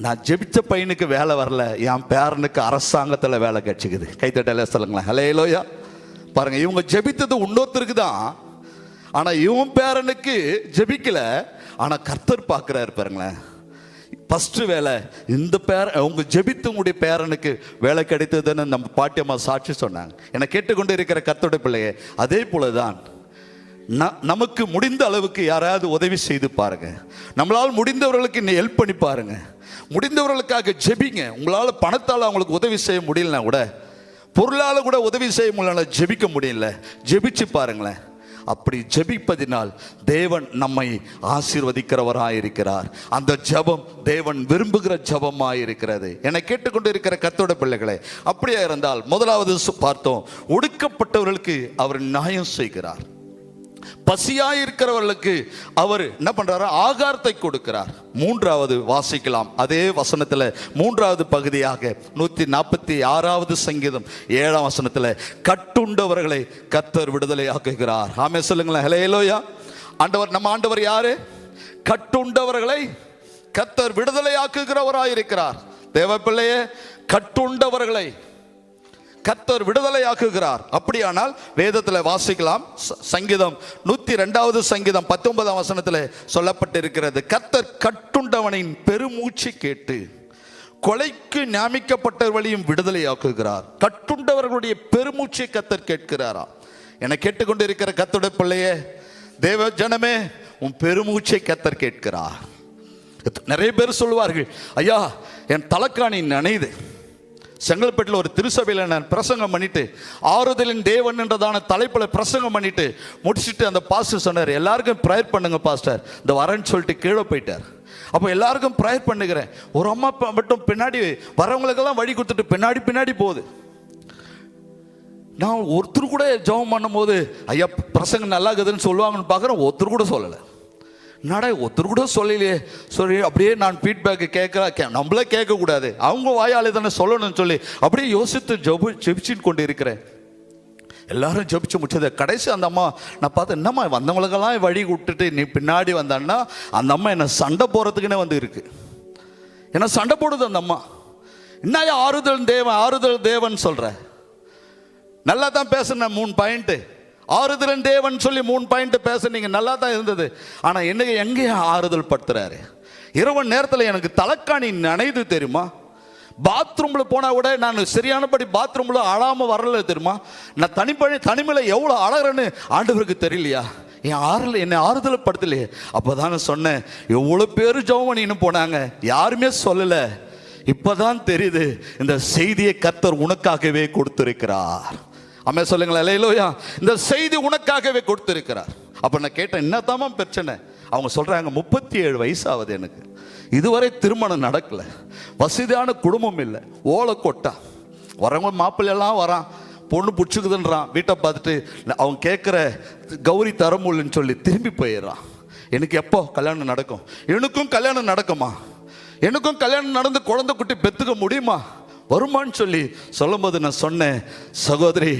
நான் ஜெபிச்ச பையனுக்கு வேலை வரல, என் பேரனுக்கு அரசாங்கத்தில் வேலை கிடைச்சிக்குது. கைத்தட்டல சொல்லுங்களேன், ஹல்லேலூயா. பாருங்க, இவங்க ஜெபித்தது இன்னொருத்தருக்கு தான், ஆனால் இவன் பேரனுக்கு ஜெபிக்கல, ஆனால் கர்த்தர் பார்க்குறாரு. பாருங்களேன், ஃபஸ்ட்டு வேலை இந்த அவங்க ஜெபித்து உங்களுடைய பேரனுக்கு வேலை கிடைத்ததுன்னு நம்ம பாட்டியம்மா சாட்சி சொன்னாங்க. என்னை கேட்டுக்கொண்டு இருக்கிற கர்த்தருடைய பிள்ளையே, அதே போல தான் நமக்கு முடிந்த அளவுக்கு யாராவது உதவி செய்து பாருங்க. நம்மளால் முடிந்தவர்களுக்கு இன்னும் ஹெல்ப் பண்ணி பாருங்க. முடிந்தவர்களுக்காக ஜெபிங்க. உங்களால் பணத்தால் அவங்களுக்கு உதவி செய்ய முடியலனா கூட, பொருளால் கூட உதவி செய்ய முடியல, ஜெபிக்க முடியல, ஜெபிச்சு பாருங்களேன். அப்படி ஜெபிப்பதினால் தேவன் நம்மை ஆசீர்வதிக்கிறவராயிருக்கிறார். அந்த ஜெபம் தேவன் விரும்புகிற ஜெபமாயிருக்கிறது. என்னை கேட்டுக்கொண்டு இருக்கிற கர்த்தருடைய பிள்ளைகளே, அப்படியே இருந்தால் முதலாவது பார்த்தோம், ஒடுக்கப்பட்டவர்களுக்கு அவர் நியாயம் செய்கிறார். பசியாயிருக்கிறவர்களுக்கு அவர் என்ன பண்றாரு? ஆகாரத்தை கொடுக்கிறார். 3வது வாசிக்கலாம், அதே வசனத்தில் 3வது பகுதியாக 146வது சங்கீதம் 7ஆம் வசனத்தில், கட்டுண்டவர்களை கர்த்தர் விடுதலை ஆக்குகிறார். ஆமென் சொல்லுங்களேன், ஹல்லேலூயா. ஆண்டவர், நம்ம ஆண்டவர் யாரு? கட்டுண்டவர்களை கர்த்தர் விடுதலை ஆக்குகிறவராயிருக்கிறார். தேவ பிள்ளையே, கட்டுண்டவர்களை கர்த்தர் விடுதலையாக்குகிறார். அப்படியானால் வேதத்தில் வாசிக்கலாம், சங்கீதம் 102வது சங்கீதம் 19ஆம் வசனத்தில் சொல்லப்பட்டிருக்கிறது, கர்த்தர் கட்டுண்டவனின் பெருமூச்சு கேட்டு கொலைக்கு நியமிக்கப்பட்டவர்களையும் விடுதலையாக்குகிறார். கட்டுண்டவர்களுடைய பெருமூச்சை கர்த்தர் கேட்கிறாரா? என கேட்டுக்கொண்டு இருக்கிற கர்த்தருடைய பிள்ளையே, தேவ ஜனமே, உன் பெருமூச்சை கர்த்தர் கேட்கிறார். நிறைய பேர் சொல்லுவார்கள், ஐயா என் தலைக்காணி நனையுது. செங்கல்பட்டில் ஒரு திருச்சபையில் நான் பிரசங்கம் பண்ணிட்டு, ஆறுதலின் தேவன் என்றதான தலைப்பில் பிரசங்கம் பண்ணிட்டு முடிச்சுட்டு அந்த பாஸ்டர் சொன்னார், எல்லாருக்கும் ப்ரேயர் பண்ணுங்க பாஸ்டர், இந்த வரேன்னு சொல்லிட்டு கீழே போயிட்டார். அப்போ எல்லாருக்கும் ப்ரேயர் பண்ணுகிறேன். ஒரு அம்மா மட்டும் பின்னாடி வரவங்களுக்கெல்லாம் வழி கொடுத்துட்டு பின்னாடி போகுது. நான் ஒருத்தர் கூட ஜெபம் பண்ணும் போது ஐயா பிரசங்கம் நல்லா இருக்குதுன்னு சொல்லுவாங்கன்னு பார்க்குறேன், ஒருத்தர் கூட சொல்லலை. நடை ஒருத்தர் கூட சொல்லலையே சொல்லி அப்படியே நான் ஃபீட்பேக்கு கேட்குறேன். நம்மளே கேட்கக்கூடாது, அவங்க வாயாலே தானே சொல்லணும்னு சொல்லி அப்படியே யோசித்து ஜெபிச்சுட்டு கொண்டு இருக்கிறேன். எல்லாரும் ஜெபிச்சு முடிச்சது. கடைசி அந்த அம்மா நான் பார்த்தேன், என்னம்மா வந்தவங்களுக்கெல்லாம் வழி விட்டுட்டு நீ பின்னாடி வந்தான்னா அந்த அம்மா என்ன சண்டை போகிறதுக்குன்னே வந்து இருக்கு. என்ன சண்டை போடுது அந்த அம்மா. என்ன ஆறுதல் தேவன் சொல்ற, நல்லா தான் பேசுன 3 பாயிண்ட், ஆறுதல் தேவன் சொல்லி 3 பாயிண்ட் பேசுனீங்க, நல்லா தான் இருந்தது. ஆனால் என்ன எங்கே ஆறுதல் படுத்துறாரு? இரவு நேரத்தில் எனக்கு தலைக்காணி நனைது தெரியுமா? பாத்ரூமில் போனால் கூட நான் சரியானபடி பாத்ரூமில் அழாமல் வரல தெரியுமா? நான் தனிமையில் எவ்வளோ அழகிறேன்னு ஆண்டவருக்கு தெரியலையா? என்னை ஆறுதல் படுத்தலையே. அப்போ தான் சொன்னேன், எவ்வளோ பேர் ஜெபம் பண்ணின்னு போனாங்க, யாருமே சொல்லலை. இப்போதான் தெரியுது இந்த செய்தியை கர்த்தர் உனக்காகவே கொடுத்திருக்கிறார். அம்மா சொல்லுங்களேன், அல்லேலூயா. இந்த செய்தி உனக்காகவே கொடுத்திருக்கிறார். அப்போ நான் கேட்டேன், என்னதாம்மா பிரச்சனை? அவங்க சொல்கிறாங்க, 37 வயசு ஆகுது எனக்கு, இதுவரை திருமணம் நடக்கலை, வசதியான குடும்பம் இல்லை, ஓலை கொட்டா, வரவங்க மாப்பிள்ளையெல்லாம் வரான், பொண்ணு பிடிச்சிக்குதுன்றான், வீட்டை பார்த்துட்டு அவங்க கேட்குற கௌரி தரமுல்லைன்னு சொல்லி திரும்பி போயிடுறான். எனக்கு எப்போ கல்யாணம் நடக்கும்? எனக்கும் கல்யாணம் நடக்குமா? எனக்கும் கல்யாணம் நடந்து குழந்தை குட்டி பெற்றுக்க முடியுமா, வருமானு சொல்லி சொல்லும்போது நான் சொன்னேன், சகோதரி,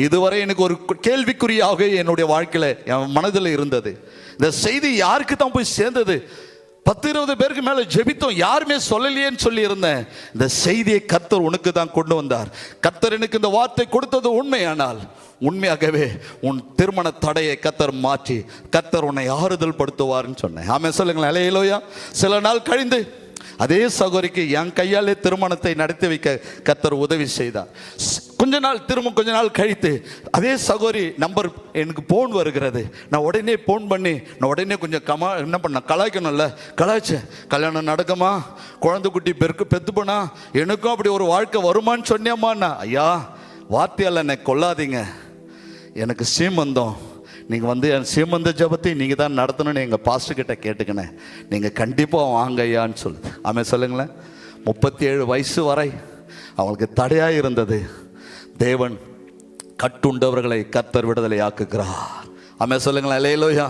இதுவரை எனக்கு ஒரு கேள்விக்குறியாக என்னுடைய வாழ்க்கையில் என் மனதில் இருந்தது. இந்த செய்தி யாருக்கு தான் போய் சேர்ந்தது? 10-20 பேருக்கு மேலே ஜெபித்தோம், யாருமே சொல்லலையேன்னு சொல்லி இருந்தேன். இந்த செய்தியை கர்த்தர் உனக்கு தான் கொண்டு வந்தார். கர்த்தர் எனக்கு இந்த வார்த்தை கொடுத்தது உண்மையானால் உண்மையாகவே உன் திருமண தடையை கர்த்தர் மாற்றி கர்த்தர் உன்னை ஆறுதல் படுத்துவார்னு சொன்னேன். ஆமென் சொல்லுங்களேன், அல்லேலூயா. சில நாள் கழிந்து அதே சகோதரிக்கு என் கையாலே திருமணத்தை நடத்தி வைக்க கர்த்தர் உதவி செய்தார். கொஞ்ச நாள் கழித்து அதே சகோதரி நம்பர் எனக்கு போன் வருகிறது. நான் உடனே போன் பண்ணி நான் உடனே கொஞ்சம் என்ன பண்ண கலாய்க்கணும்ல, கலாய்ச்சேன். கல்யாணம் நடக்குமா, குழந்தை குட்டி பெத்து போனா எனக்கும் அப்படி ஒரு வாழ்க்கை வருமானு சொன்னியம்மாண்ணா. ஐயா, வார்த்தையால் என்னை கொல்லாதீங்க, எனக்கு சீமந்தம், நீங்கள் வந்து என் சீமந்த ஜபத்தை நீங்கள் தான் நடத்தணும்னு எங்கள் பாஸ்டர்கிட்ட கேட்டுக்கினேன், நீங்கள் கண்டிப்பாக வாங்க ஐயான்னு சொல்லுது. ஆமென் சொல்லுங்களேன். 37 வயசு வரை அவங்களுக்கு தடையாக இருந்தது. தேவன் கட்டுண்டவர்களை கர்த்தர் விடுதலை ஆக்குகிறார். ஆமென் சொல்லுங்களேன், அல்லேலூயா.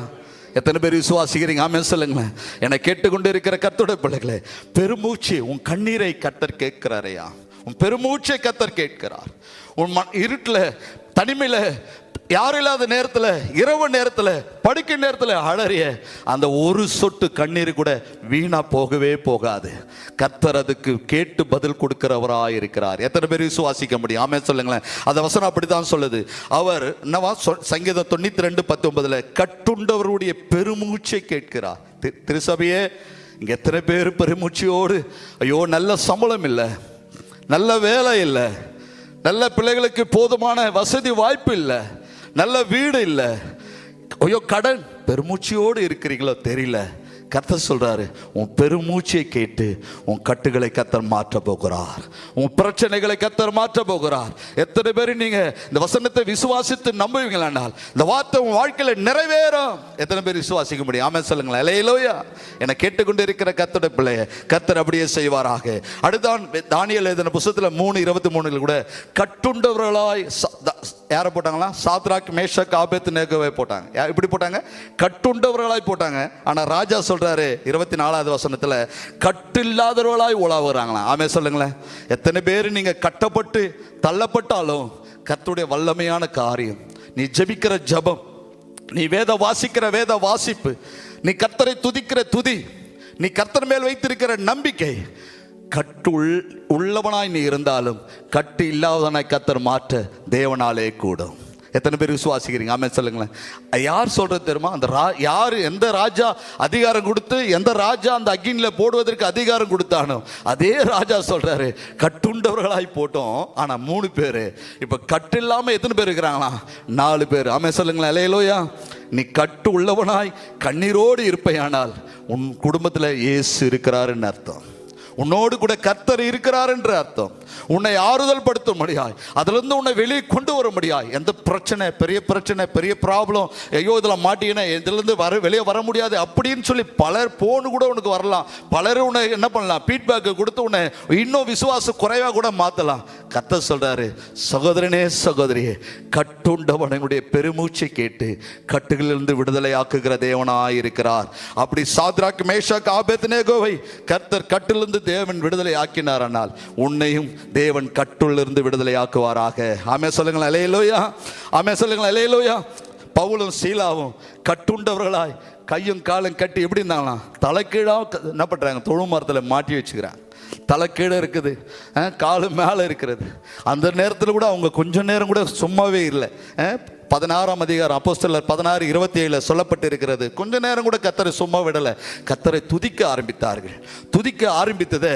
எத்தனை பேர் விசுவாசிக்கிறீங்க? ஆமென் சொல்லுங்களேன். என்னை கேட்டுக்கொண்டு இருக்கிற கர்த்தருடைய பிள்ளைகளே, பெருமூச்சு உன் கண்ணீரை கர்த்தர் கேட்கிறாரையா, உன் பெருமூச்சை கர்த்தர் கேட்கிறார். உன் இருட்டில் தனிமையில் யாரும் இல்லாத நேரத்தில், இரவு நேரத்தில், படுக்கை நேரத்தில் அழறிய அந்த ஒரு சொட்டு கண்ணீர் கூட வீணா போகவே போகாது. கர்த்தர் அதுக்கு கேட்டு பதில் கொடுக்கிறவராக இருக்கிறார். எத்தனை பேர் விசுவாசிக்க முடியும்? ஆமென் சொல்லுங்களேன். அந்த வசனம் அப்படித்தான் சொல்லுது. அவர் என்னவா சங்கீதம் 92:19 கட்டுண்டவருடைய பெருமூச்சை கேட்கிறார். திருசபையே, இங்கே எத்தனை பேர் பெருமூச்சியோடு, ஐயோ நல்ல சம்பளம் இல்லை, நல்ல வேலை இல்லை, நல்ல பிள்ளைகளுக்கு போதுமான வசதி வாய்ப்பு இல்லை, நல்ல வீடு இல்லை, ஐயோ கடன், பெருமூச்சியோடு இருக்கிறீங்களோ தெரியல. கர்த்தர் சொல்றாரு, உன் பெருமூச்சை கேட்டு உன் கட்டுகளை கர்த்தர் மாற்ற போகிறார், உன் பிரச்சனைகளை கர்த்தர் மாற்ற போகிறார். எத்தனை பேர் நீங்க இந்த வசனத்தை விசுவாசித்து நம்புவீங்களானால் இந்த வார்த்தை உன் வாழ்க்கையில நிறைவேறும். எத்தனை பேர் விசுவாசிக்க முடியும்? ஆமென் சொல்லுங்களேன், அல்லேலூயா. என கேட்டுக்கொண்டு இருக்கிற கர்த்தருடைய பிள்ளைய கர்த்தர் அப்படியே செய்வாராக. அடுத்தான் தானியேல் எழுதின புத்தகத்தில் 3:23 கூட கட்டுண்டவர்களாய் யாரை போட்டாங்களா? சாத்ராக், மேஷாக், ஆபேத்நேகோவை போட்டாங்க. இப்படி போட்டாங்க, கட்டுண்டவர்களாய் போட்டாங்க. ஆனா ராஜா சொல்றாரு 24வது வசனத்துல, கட்டு இல்லாதவர்களாய் உலாவுறாங்களாம். ஆமென் சொல்லுங்களேன். எத்தனை பேர் நீங்க கட்டப்பட்டு தள்ளப்பட்டாலும் கர்த்தருடைய வல்லமையான காரியம், நீ ஜெபிக்கிற ஜெபம், நீ வாசிக்கிற வேத வாசிப்பு, நீ கர்த்தரை துதிக்கிற துதி, நீ கர்த்தர் மேல் வைத்திருக்கிற நம்பிக்கை, கட்டு உள்ளவனாய் நீ இருந்தாலும் கட்டு இல்லாதவனாய் கர்த்தர் மாற்ற தேவனாலே கூடும். எத்தனை பேர் விசுவாசிக்கிறீங்க? ஆமென் சொல்லுங்களேன். யார் சொல்றது தெரியுமா? அந்த யார், எந்த ராஜா அதிகாரம் கொடுத்து எந்த ராஜா அந்த அக்கினில போடுவதற்கு அதிகாரம் கொடுத்தானோ அதே ராஜா சொல்றாரு, கட்டுண்டவர்களாய் போட்டோம். ஆனா 3 பேர், இப்ப கட்டு இல்லாம எத்தனை பேர் இருக்கிறாங்களா? 4 பேர். ஆமென் சொல்லுங்களேன், அல்லேலூயா. நீ கட்டு உள்ளவனாய் கண்ணீரோடு இருப்பையானால் உன் குடும்பத்தில் இயேசு இருக்கிறாருன்னு அர்த்தம், உன்னோடு கூட கர்த்தர் இருக்கிறார் என்று அர்த்தம். உன்னை ஆறுதல் படுத்த முடியாது, அதிலிருந்து உன்னை வெளியே கொண்டு வர முடியாது. எந்த பிரச்சனை, பெரிய ப்ராப்ளம், ஐயோ இதில் மாட்டினா இதிலிருந்து வெளியே வர முடியாது அப்படின்னு சொல்லி பலர் போன்னு கூட உனக்கு வரலாம். பலர் உன்னை என்ன பண்ணலாம், ஃபீட்பேக் கொடுத்து உன்னை இன்னும் விசுவாசம் குறைவாக கூட மாற்றலாம். கர்த்தர் சொல்றாரு, சகோதரனே சகோதரியே, கட்டுண்டவனுடைய பெருமூச்சை கேட்டு கட்டுகளிலிருந்து விடுதலை ஆக்குகிற தேவனாய் இருக்கிறார். அப்படி சாத்ராக், மேஷாக், ஆபேத்நேகோவை கர்த்தர் கட்டிலிருந்து தேவன் விடுதலை ஆக்கினாரானால் உன்னையும் தேவன் கட்டுள்ளிருந்து விடுதலை ஆக்குவாராக. ஆமே சொல்லுங்களேன் அல்லேலூயா. ஆமே சொல்லுங்களேன் அல்லேலூயா. பவுலும் சீலாவும் கட்டுண்டவர்களாய் கையும் காலும் கட்டி எப்படி இருந்தாங்களாம், தலைக்கீழாக என்ன பண்ணுறாங்க, தொழு மரத்தில் மாட்டி வச்சுக்கிறாங்க. தலைக்கீழே இருக்குது, காலு மேலே இருக்கிறது. அந்த நேரத்தில் கூட அவங்க கொஞ்சம் நேரம் கூட சும்மாவே இல்லை. 16ஆம் அதிகாரம் அப்போஸ்தலர் 16:27 சொல்லப்பட்டு இருக்கிறது. கொஞ்ச நேரம் கூட கர்த்தரை சும்மா விடலை, கர்த்தரை துதிக்க ஆரம்பித்தார்கள். துதிக்க ஆரம்பித்ததை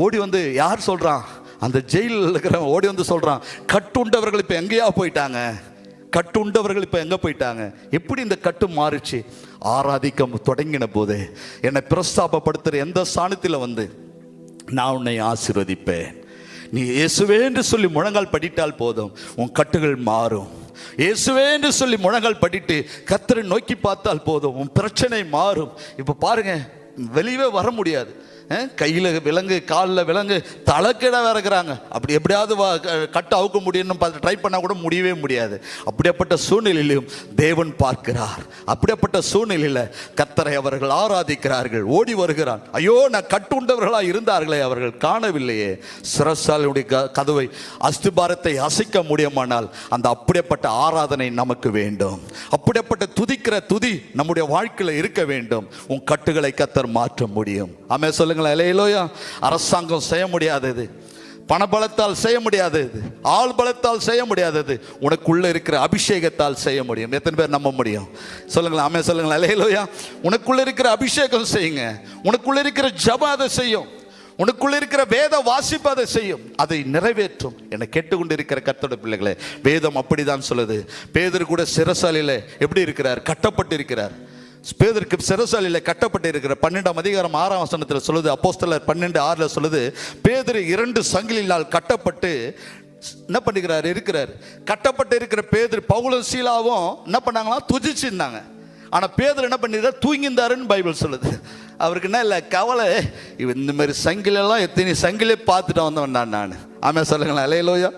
ஓடி வந்து யார் சொல்கிறான், அந்த ஜெயிலில் இருக்கிறவன் ஓடி வந்து சொல்கிறான், கட்டுண்டவர்கள் இப்போ எங்கேயா போயிட்டாங்க, கட்டுண்டவர்கள் இப்போ எங்கே போயிட்டாங்க. எப்படி இந்த கட்டு மாறிச்சு? ஆராதிக்க தொடங்கின போது என்னை பிரஸ்தாபப்படுத்துகிற எந்த ஸ்தானத்தில் வந்து நான் உன்னை ஆசீர்வதிப்பேன், நீ இயேசுவே என்று சொல்லி முழங்கால் படிட்டால் போதும், உன் கட்டுகள் மாறும். இயேசுவே என்று சொல்லி முழங்கால் படிட்டு கர்த்தரை நோக்கி பார்த்தால் போதும், உன் பிரச்சனை மாறும். இப்போ பாருங்க, வெளியவே வர முடியாது. கையில் விலங்கு, காலில் விலங்கு, தலைக்கிட வேற இருக்கிறாங்க. அப்படி எப்படியாவது கட்டு அவுக்க முடியும்னு பார்த்து ட்ரை பண்ணால் கூட முடியவே முடியாது. அப்படிப்பட்ட சூழ்நிலையிலும் தேவன் பார்க்கிறார். அப்படிப்பட்ட சூழ்நிலையில் கர்த்தரை அவர்கள் ஆராதிக்கிறார்கள். ஓடி வருகிறான். ஐயோ, நான் கட்டுண்டவர்களாக இருந்தார்களே, அவர்கள் காணவில்லையே. சிறைச்சாலையுடைய கதவை, அஸ்திபாரத்தை அசைக்க முடியுமானால் அந்த அப்படிப்பட்ட ஆராதனை நமக்கு வேண்டும். அப்படிப்பட்ட துதிக்கிற துதி நம்முடைய வாழ்க்கையில் இருக்க வேண்டும். உன் கட்டுகளை கர்த்தர் மாற்ற முடியும். ஆமென் சொல்லுங்க. அல்லேலூயா. அரசாங்கம் செய்ய முடியாதது, பணபலத்தால் செய்ய முடியாதது, ஆள் பலத்தால் செய்ய முடியாதது, உனக்குள்ள இருக்கிற அபிஷேகத்தால் செய்ய முடியும். எத்தனை பேர் நம்ப முடியும்? சொல்லுங்களேன். ஆமென் சொல்லுங்களேன். அல்லேலூயா. உனக்குள்ள இருக்கிற அபிஷேகம் செய்யுங்க. உனக்குள்ள இருக்கிற ஜெபம் அதை செய்யும். உனக்குள்ள இருக்கிற வேத வாசிப்பு அதை செய்யும், அதை நிறைவேற்றும். என்னை கேட்டுக்கொண்டு இருக்கிற கர்த்தருடைய பிள்ளைகளே, வேதம் அப்படிதான் சொல்லுது. பேதுரு கூட சிறைசாலையில் எப்படி இருக்கிறார்? கட்டப்பட்டு இருக்கிறார். பேதுருக்கு சிறைசாலையில் கட்டப்பட்டு இருக்கிற 12ஆம் அதிகாரம் 6ஆம் வசனத்தில் சொல்லுது. அப்போஸ்தலர் 12:6 சொல்லுது, பேதுரு 2 சங்கிலினால் கட்டப்பட்டு என்ன பண்ணுகிறார் இருக்கிறார். கட்டப்பட்டு இருக்கிற பேதுரு, பவுலும் சீலாவும் என்ன பண்ணாங்களா, துதிச்சிருந்தாங்க. ஆனால் பேதுரு என்ன பண்ணிருக்கார், தூங்கிந்தாருன்னு பைபிள் சொல்லுது. அவருக்கு என்ன இல்லை கவலை, இந்த மாதிரி சங்கிலெல்லாம் எத்தனை சங்கிலே பார்த்துட்டு வந்தவன் நான். ஆமென் சொல்லுங்களேன். அல்லேலூயா.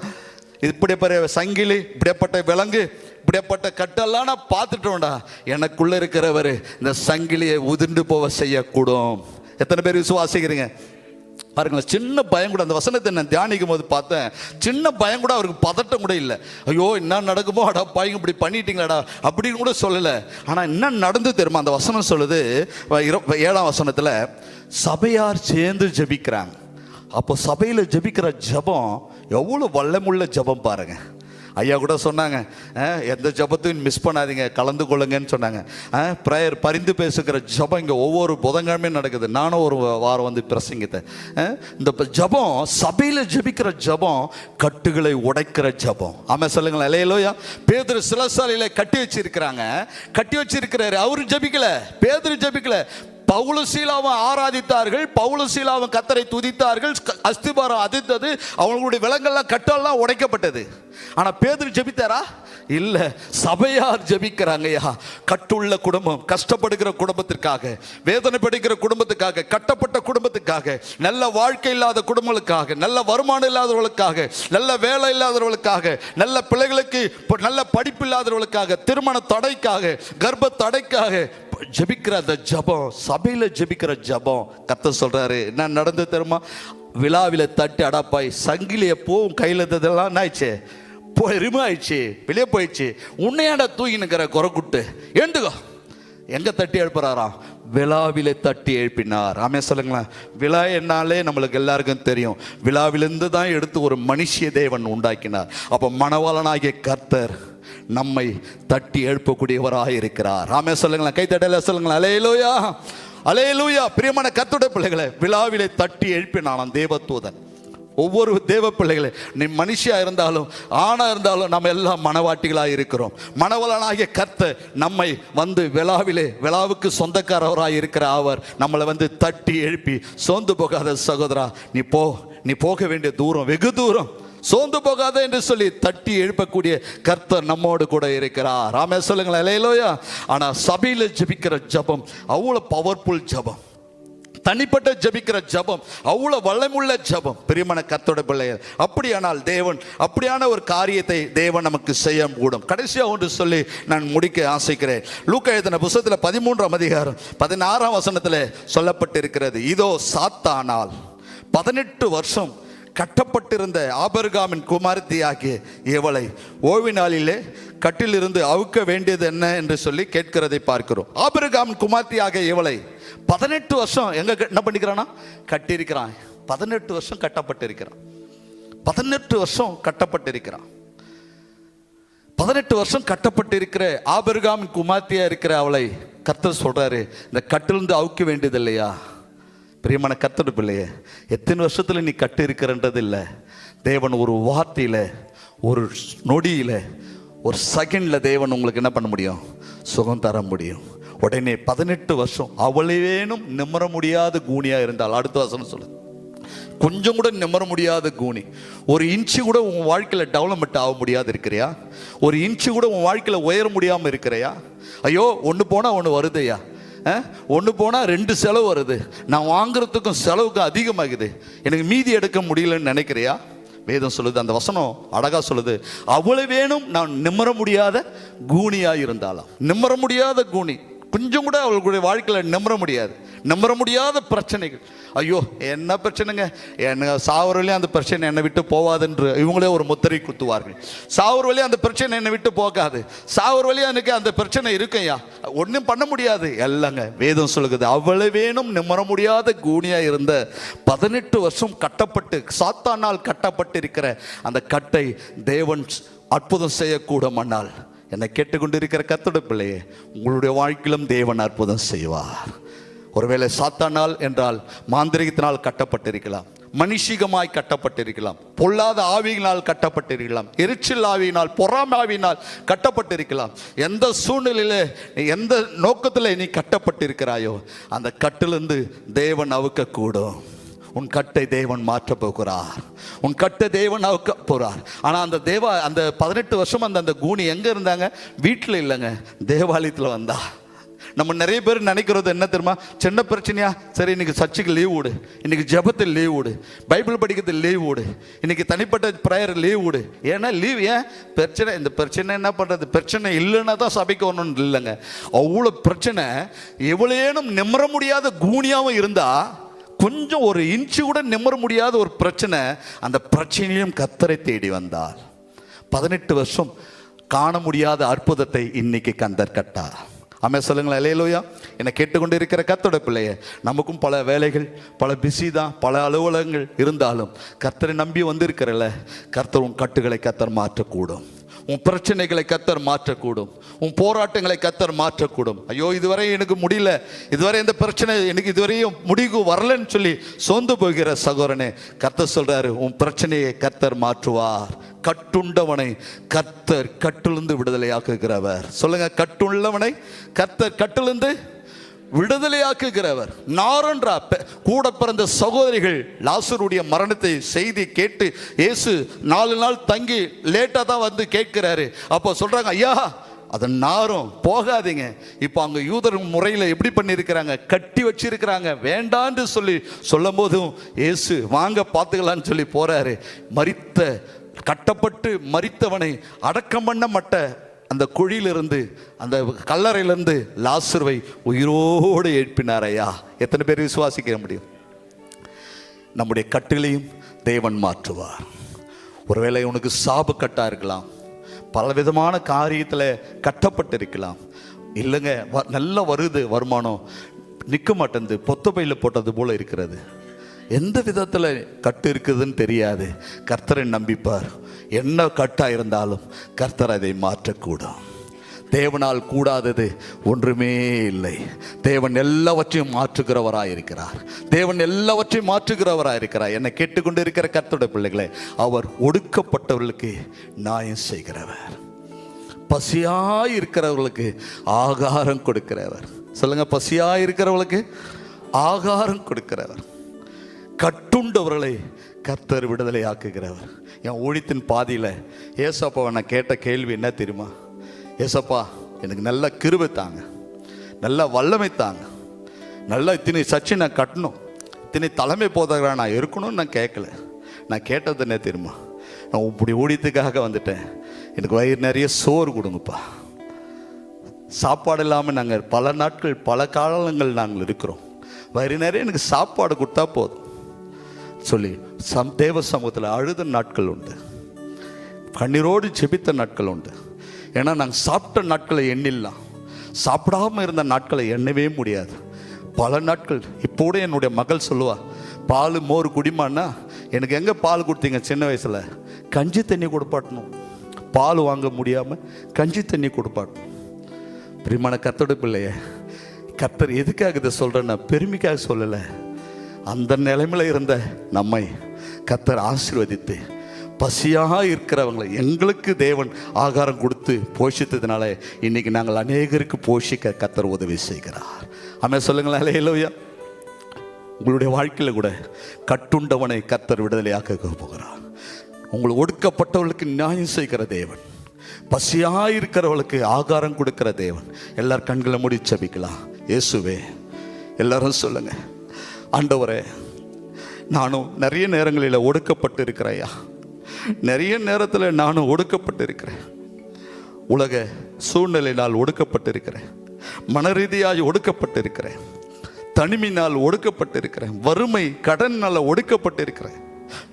இப்படிப்பட்ட சங்கிலி, இப்படிப்பட்ட விலங்கு, இப்படிப்பட்ட கட்டெல்லாம் நான் பார்த்துட்டோம்டா. எனக்குள்ள இருக்கிறவர் இந்த சங்கிலியை உதிர்ந்து போக செய்யக்கூடும். எத்தனை பேர் விசுவாசிக்கிறீங்க? பாருங்களேன், சின்ன பயம் கூட, அந்த வசனத்தை நான் தியானிக்கும் போது பார்த்தேன், சின்ன பயம் கூட அவருக்கு, பதட்டம் கூட இல்லை. ஐயோ என்ன நடக்குமோ, அடா பாய்ங்க இப்படி பண்ணிட்டீங்களாடா அப்படின்னு கூட சொல்லலை. ஆனால் என்ன நடந்து தெரியுமா? அந்த வசனம் சொல்லுது 7ஆம் வசனத்தில், சபையார் சேர்ந்து ஜெபிக்கிறாங்க. அப்போ சபையில் ஜெபிக்கிற ஜெபம் எவ்வளோ வல்லமுள்ள ஜெபம் பாருங்க. ஐயா கூட சொன்னாங்க, எந்த ஜபத்தையும் மிஸ் பண்ணாதீங்க, கலந்து கொள்ளுங்கன்னு சொன்னாங்க. ப்ரேயர், பரிந்து பேசுகிற ஜபம் இங்கே ஒவ்வொரு புதன்கிழமையும் நடக்குது. நானும் ஒரு வாரம் வந்து பிரசங்கித்தேன். இந்த ஜபம், சபையில் ஜபிக்கிற ஜபம் கட்டுகளை உடைக்கிற ஜபம். ஆமாம் சொல்லுங்களேன். அல்லேலூயா. பேதுரு சிறைசாலையில் கட்டி வச்சிருக்கிறாங்க, கட்டி வச்சிருக்கிறாரு. அவரு ஜபிக்கல, பேதுரு ஜபிக்கல. பவுலும் சீலாவும் ஆராதித்தார்கள், பவுலும் சீலாவும் கர்த்தரை துதித்தார்கள். அஸ்திபாரம் அதிர்ந்தது, அவங்களுடைய விலங்கெல்லாம் கட்டெல்லாம் உடைக்கப்பட்டது. ஆனா பேதுரு ஜெபித்தாரா? இல்ல. சபையார் ஜெபிக்கிறாங்கய்யா. கட்டுள்ள குடும்பம், கஷ்டப்படுகிற குடும்பத்திற்காக, வேதனைப்படுகிற குடும்பத்துக்காக, கட்டப்பட்ட குடும்பத்துக்காக, நல்ல வாழ்க்கை இல்லாத குடும்பங்களுக்காக, நல்ல வருமானம் இல்லாதவர்களுக்காக, நல்ல வேலை இல்லாதவர்களுக்காக, நல்ல பிள்ளைகளுக்கு நல்ல படிப்பு இல்லாதவர்களுக்காக, திருமண தடைக்காக, கர்ப்ப தடைக்காக ஜெபிக்கிற அந்த ஜபம், சபையில ஜெபிக்கிற ஜபம். கர்த்தர் சொல்றாரு, என்ன நடந்து தெரியுமா? விழாவில தட்டி அடாப்பாய் சங்கிலிய போவும் கையில் இருந்ததெல்லாம் என்ன ஆயிடுச்சு? ரிமாயிடுச்சு, வெளியே போயிடுச்சு. உன்னையாட தூங்கினுக்கிற குறைக்குட்டு எழுந்துக்கோ. எங்க தட்டி எழுப்புறாராம்? விழாவிலே தட்டி எழுப்பினார். ஆமென் சொல்லுங்களேன். விழா என்னாலே நம்மளுக்கு எல்லாருக்கும் தெரியும். விழாவிலிருந்து தான் எடுத்து ஒரு மனுஷிய தேவன் உண்டாக்கினார். அப்போ மணவாளனாகிய கர்த்தர் நம்மை தட்டி எழுப்பக்கூடியவராக இருக்கிறார். ஆமென் சொல்லுங்களேன். கை தட்டல சொல்லுங்களேன். அல்லேலூயா, அல்லேலூயா. பிரியமான கர்த்தருடைய பிள்ளைகளை, விழாவிலே தட்டி எழுப்பினான் தேவதூதன். ஒவ்வொரு தேவ பிள்ளைகளே, நீ மனுஷியா இருந்தாலும் ஆணா இருந்தாலும் நம்ம எல்லாம் மணவாட்டிகளாக இருக்கிறோம். மணவளனாகிய கர்த்தர் நம்மை வந்து விழாவுக்கு சொந்தக்காரவராக இருக்கிற அவர் நம்மளை வந்து தட்டி எழுப்பி, சோர்ந்து போகாத சகோதரா, நீ போக வேண்டிய தூரம் வெகு தூரம், சோர்ந்து போகாத என்று சொல்லி தட்டி எழுப்பக்கூடிய கர்த்தர் நம்மோடு கூட இருக்கிறார். ஆமென் சொல்லுங்களேன். அல்லேலூயா. ஆனா சபையில ஜெபிக்கிற ஜெபம் அவ்வளவு பவர்ஃபுல் ஜெபம். தனிப்பட்ட ஜெபிக்கிற ஜெபம் அவ்வளவு வல்லமுள்ள ஜெபம். பிரியமான கர்த்தருடைய பிள்ளைகள், அப்படியானால் தேவன் அப்படியான ஒரு காரியத்தை தேவன் நமக்கு செய்ய கூடும். கடைசியா ஒன்று சொல்லி நான் முடிக்க ஆசைக்கிறேன். லூக்கா எழுதின புத்தகத்தில் 13ஆம் அதிகாரம் 16ஆம் வசனத்தில் சொல்லப்பட்டிருக்கிறது, இதோ சாத்தானால் 18 வருஷம் கட்டப்பட்டிருந்த ஆபிரகாமின் குமாரத்தியாகிய ஏவலை ஓய்வு நாளிலே கட்டிலிருந்து அவுக்க வேண்டியது என்ன என்று சொல்லி கேட்கிறதை பார்க்கிறோம். ஆபிரகாமின் குமாரத்தியாகிய ஏவலை 18 வருஷம் என்ன பண்ணிக்கிறானா? கட்டியிருக்கிறான். 18 வருஷம் கட்டப்பட்டிருக்கிறான். 18 வருஷம் கட்டப்பட்டிருக்கிறான். 18 வருஷம் கட்டப்பட்டிருக்கிற ஆபிரகாமின் குமாரத்தியா இருக்கிற அவளை கர்த்தர் சொல்றாரு, இந்த கட்டிலிருந்து அவுக்க வேண்டியது இல்லையா? பிரியமான கர்த்தருடைய பிள்ளையே, எத்தனை வருஷத்துல நீ கட்டு இருக்கிறன்றது இல்லை. தேவன் ஒரு வார்த்தையில, ஒரு நொடியில, ஒரு செகண்ட்ல தேவன் உங்களுக்கு என்ன பண்ண முடியும்? சுகம் தர முடியும். உடனே 18 வருஷம் அவளை வேணும் நிம்மற முடியாத கூனியா இருந்தால், அடுத்த வசனம் சொல்லு, கொஞ்சம் கூட நிம்மற முடியாத கூனி. ஒரு இன்ச்சு கூட உன் வாழ்க்கையில டெவலப்மெண்ட் ஆக முடியாது இருக்கிறியா? ஒரு இன்ச்சு கூட உன் வாழ்க்கையில உயர முடியாம இருக்கிறையா? ஐயோ, ஒன்று போனா ஒன்று வருதுயா, ஒன்று போனால் 2 செலவு வருது, நான் வாங்குறதுக்கும் செலவுக்கும் அதிகமாகுது, எனக்கு மீதி எடுக்க முடியலன்னு நினைக்கிறியா? வேதம் சொல்லுது, அந்த வசனம் அழகா சொல்லுது, அவளை வேணும் நான் நிம்மற முடியாத கூனியா இருந்தாலும். நிம்மற முடியாத கூனி, கொஞ்சம் கூட அவளுடைய வாழ்க்கையில் நிம்மற முடியாது. நிம்மற முடியாத பிரச்சனைகள். ஐயோ, என்ன பிரச்சனைங்க, என்ன சாவர வழியும் அந்த பிரச்சனை என்னை விட்டு போவாதுன்று இவங்களே ஒரு முத்திரை குத்துவார்கள். சாவர வழியும் அந்த பிரச்சனை என்னை விட்டு போகாது, சாவர வழியும் எனக்கு அந்த பிரச்சனை இருக்குயா, ஒன்றும் பண்ண முடியாது. எல்லாங்க வேதம் சொல்லுது, அவளை வேணும் நிம்மற முடியாத கூனியா இருந்த 18 வருஷம் கட்டப்பட்டு சாத்தானால் கட்டப்பட்டு இருக்கிற அந்த கட்டை தேவன் அற்புதம் செய்யக்கூடமானால், என்னை கேட்டுக்கொண்டிருக்கிற கர்த்தருடைய பிள்ளையே, உங்களுடைய வாழ்க்கையிலும் தேவன் அற்புதம் செய்வார். ஒருவேளை சாத்தானால் என்றால் மாந்திரிகத்தினால் கட்டப்பட்டிருக்கலாம், மனுஷிகமாய் கட்டப்பட்டிருக்கலாம், பொல்லாத ஆவியினால் கட்டப்பட்டிருக்கலாம், எரிச்சல் ஆவியினால், பொறாமை ஆவியினால் கட்டப்பட்டிருக்கலாம். எந்த சூழ்நிலையில, எந்த நோக்கத்தில் நீ கட்டப்பட்டிருக்கிறாயோ அந்த கட்டிலிருந்து தேவன் அவுக்க கூடும். உன் கட்டை தேவன் மாற்ற போகிறார். உன் கட்டை தேவன் அவுக்க போறார். ஆனால் அந்த 18 வருஷம் அந்த கூனி எங்க இருந்தாங்க? வீட்டில் இல்லைங்க, தேவாலயத்தில் வந்தா. நம்ம நிறைய பேர் நினைக்கிறது என்ன தெரியுமா? சின்ன பிரச்சனையா, சரி இன்னைக்கு சர்ச்சுக்கு லீவ் விடு, இன்னைக்கு ஜெபத்தில் லீவ் விடு, பைபிள் படிக்கிறது லீவ் விடு, இன்னைக்கு தனிப்பட்ட ப்ரேயர் லீவ் விடு. ஏன்னா லீவ் ஏன்? பிரச்சனை. இந்த பிரச்சனை என்ன பண்ணுறது? பிரச்சனை இல்லைன்னா தான் சபைக்கு வரணும்னு இல்லைங்க, அவ்வளோ பிரச்சனை. எவ்வளேனும் நிம்மற முடியாத கூனியாகவும் இருந்தா, கொஞ்சம் ஒரு இன்ச்சு கூட நிம்மற முடியாத ஒரு பிரச்சனை, அந்த பிரச்சனையும் கர்த்தரை தேடி வந்தார். 18 வருஷம் காண முடியாத அற்புதத்தை இன்னைக்கு கர்த்தர் கட்டார். ஆமென் சொல்லுங்களேன், அல்லேலூயா. என்னை கேட்டுக்கொண்டு இருக்கிற கர்த்தருடைய பிள்ளையே, நமக்கும் பல வேலைகள், பல பிஸி தான், பல அலுவலகங்கள் இருந்தாலும் கர்த்தரை நம்பி வந்திருக்கிறல்ல, கர்த்தர் உன் கட்டுகளை கர்த்தர் மாற்றக்கூடும். உன் பிரச்சனைகளை கர்த்தர் மாற்றக்கூடும். உன் போராட்டங்களை கர்த்தர் மாற்றக்கூடும். ஐயோ, இதுவரை எனக்கு முடியல, இதுவரை இந்த பிரச்சனை எனக்கு இதுவரையும் முடிவு வரலன்னு சொல்லி சோர்ந்து போகிற சகோதரனே, கர்த்தர் சொல்றாரு, உன் பிரச்சனையை கர்த்தர் மாற்றுவார். கட்டுண்டவனை கர்த்தர் கட்டிலிருந்து விடுதலையாக்குகிறவர். சொல்லுங்க, கட்டுள்ளவனை கர்த்தர் கட்டிலிருந்து விடுதலையாக்குகிறவர். நாரன்றா கூட பிறந்த சகோதரிகள் லாசருடைய மரணத்தை செய்தி கேட்டு இயேசு 4 நாள் தங்கி லேட்டாக தான் வந்து கேட்கிறாரு. அப்போ சொல்றாங்க, ஐயா அதன் நாரும் போகாதீங்க. இப்போ அங்கே யூதர் முறையில் எப்படி பண்ணியிருக்கிறாங்க? கட்டி வச்சிருக்கிறாங்க. வேண்டான்னு சொல்லி சொல்லும் போதும் இயேசு வாங்க பார்த்துக்கலான்னு சொல்லி போறாரு. கட்டப்பட்டு மரித்தவனை அடக்கம் பண்ண மட்ட அந்த குழியிலிருந்து, அந்த கல்லறையிலிருந்து லாசருவை உயிரோடு எழுப்பினார். ஐயா, எத்தனை பேர் விசுவாசிக்க முடியும்? நம்முடைய கட்டுகளையும் தேவன் மாற்றுவார். ஒருவேளை உனக்கு சாபு கட்டா இருக்கலாம், பலவிதமான காரியத்தில் கட்டப்பட்டு இருக்கலாம். இல்லைங்க, நல்லா வருது, வருமானம் நிற்க மாட்டேங்குது, பொத்த பையில் போட்டது போல இருக்கிறது. எந்த விதத்தில் கட்டு இருக்குதுன்னு தெரியாது. கர்த்தரை நம்பிப்பார். என்ன கட்டாக இருந்தாலும் கர்த்தர் அதை மாற்றக்கூடும். தேவனால் கூடாதது ஒன்றுமே இல்லை. தேவன் எல்லாவற்றையும் மாற்றுகிறவராயிருக்கிறார். தேவன் எல்லாவற்றையும் மாற்றுகிறவராயிருக்கிறார். என்னை கேட்டுக்கொண்டு இருக்கிற கர்த்தருடைய பிள்ளைகளே, அவர் ஒடுக்கப்பட்டவர்களுக்கு நியாயம் செய்கிறவர், பசியாய் இருக்கிறவர்களுக்கு ஆகாரம் கொடுக்கிறவர். சொல்லுங்க, பசியாய் இருக்கிறவர்களுக்கு ஆகாரம் கொடுக்கிறவர், கட்டுண்டவர்களை கர்த்தர் விடுதலை ஆக்குகிறவர். என் ஊழியத்தின் பாதியில் ஏசப்பாவை நான் கேட்ட கேள்வி என்ன தெரியுமா? ஏசப்பா, எனக்கு நல்ல கிருபை தாங்க, நல்ல வல்லமை தாங்க, நல்லா இத்தனை சர்ச்சை நான் கட்டணும், இத்தனை தலைமை போதகராக நான் இருக்கணும்னு நான் கேட்கல. நான் கேட்டது என்ன தெரியுமா? நான் இப்படி ஊழியத்துக்காக வந்துட்டேன், எனக்கு வயிறு நிறைய சோறு கொடுங்கப்பா. சாப்பாடு இல்லாமல் நாங்கள் பல நாட்கள், பல காலங்கள் நாங்கள் இருக்கிறோம். வயிறு நிறைய எனக்கு சாப்பாடு கொடுத்தா போதும். சொல்லி தேவ சமூகத்தில் அழுத நாட்கள் உண்டு, கண்ணீரோடு ஜெபித்த நாட்கள் உண்டு. ஏன்னா நாங்கள் சாப்பிட்ட நாட்களை எண்ணிடலாம், சாப்பிடாமல் இருந்த நாட்களை எண்ணவே முடியாது. பல நாட்கள். இப்போ கூட என்னுடைய மகள் சொல்லுவா, பால் மோர் குடிமான்னா, எனக்கு எங்கே பால் கொடுத்தீங்க சின்ன வயசில்? கஞ்சி தண்ணி கொடுப்பாட்டணும். பால் வாங்க முடியாமல் கஞ்சி தண்ணி கொடுப்பாட்டணும். பிரியமான கர்த்தருடைய பிள்ளைய, கர்த்தர் எதுக்காக இதை சொல்கிறேன்னா பெருமைக்காக சொல்லலை. அந்த நிலைமையில் இருந்த நம்மை கர்த்தர் ஆசீர்வதித்து பசியாக இருக்கிறவங்களை எங்களுக்கு தேவன் ஆகாரம் கொடுத்து போஷித்ததுனால இன்னைக்கு நாங்கள் அநேகருக்கு போஷிக்க கர்த்தர் உதவி செய்கிறார். ஆமென் சொல்லுங்களேன். அல்லேலூயா. உங்களுடைய வாழ்க்கையில் கூட கட்டுண்டவனை கர்த்தர் விடுதலையாக்க போகிறார். உங்களை ஒடுக்கப்பட்டவர்களுக்கு நியாயம் செய்கிற தேவன், பசியாக இருக்கிறவர்களுக்கு ஆகாரம் கொடுக்கிற தேவன். எல்லாரும் கண்களை மூடி ஜெபிக்கலாம். இயேசுவே, எல்லாரும் சொல்லுங்க, ஆண்டவரே, நானும் நிறைய நேரங்களில் ஒடுக்கப்பட்டு இருக்கிறேயா, நிறைய நேரத்தில் நானும் ஒடுக்கப்பட்டு இருக்கிறேன். உலக சூழ்நிலையினால் ஒடுக்கப்பட்டு இருக்கிறேன், மன ரீதியாக ஒடுக்கப்பட்டு இருக்கிறேன், தனிமையினால் ஒடுக்கப்பட்டு இருக்கிறேன், வறுமை கடனால் ஒடுக்கப்பட்டு இருக்கிறேன்,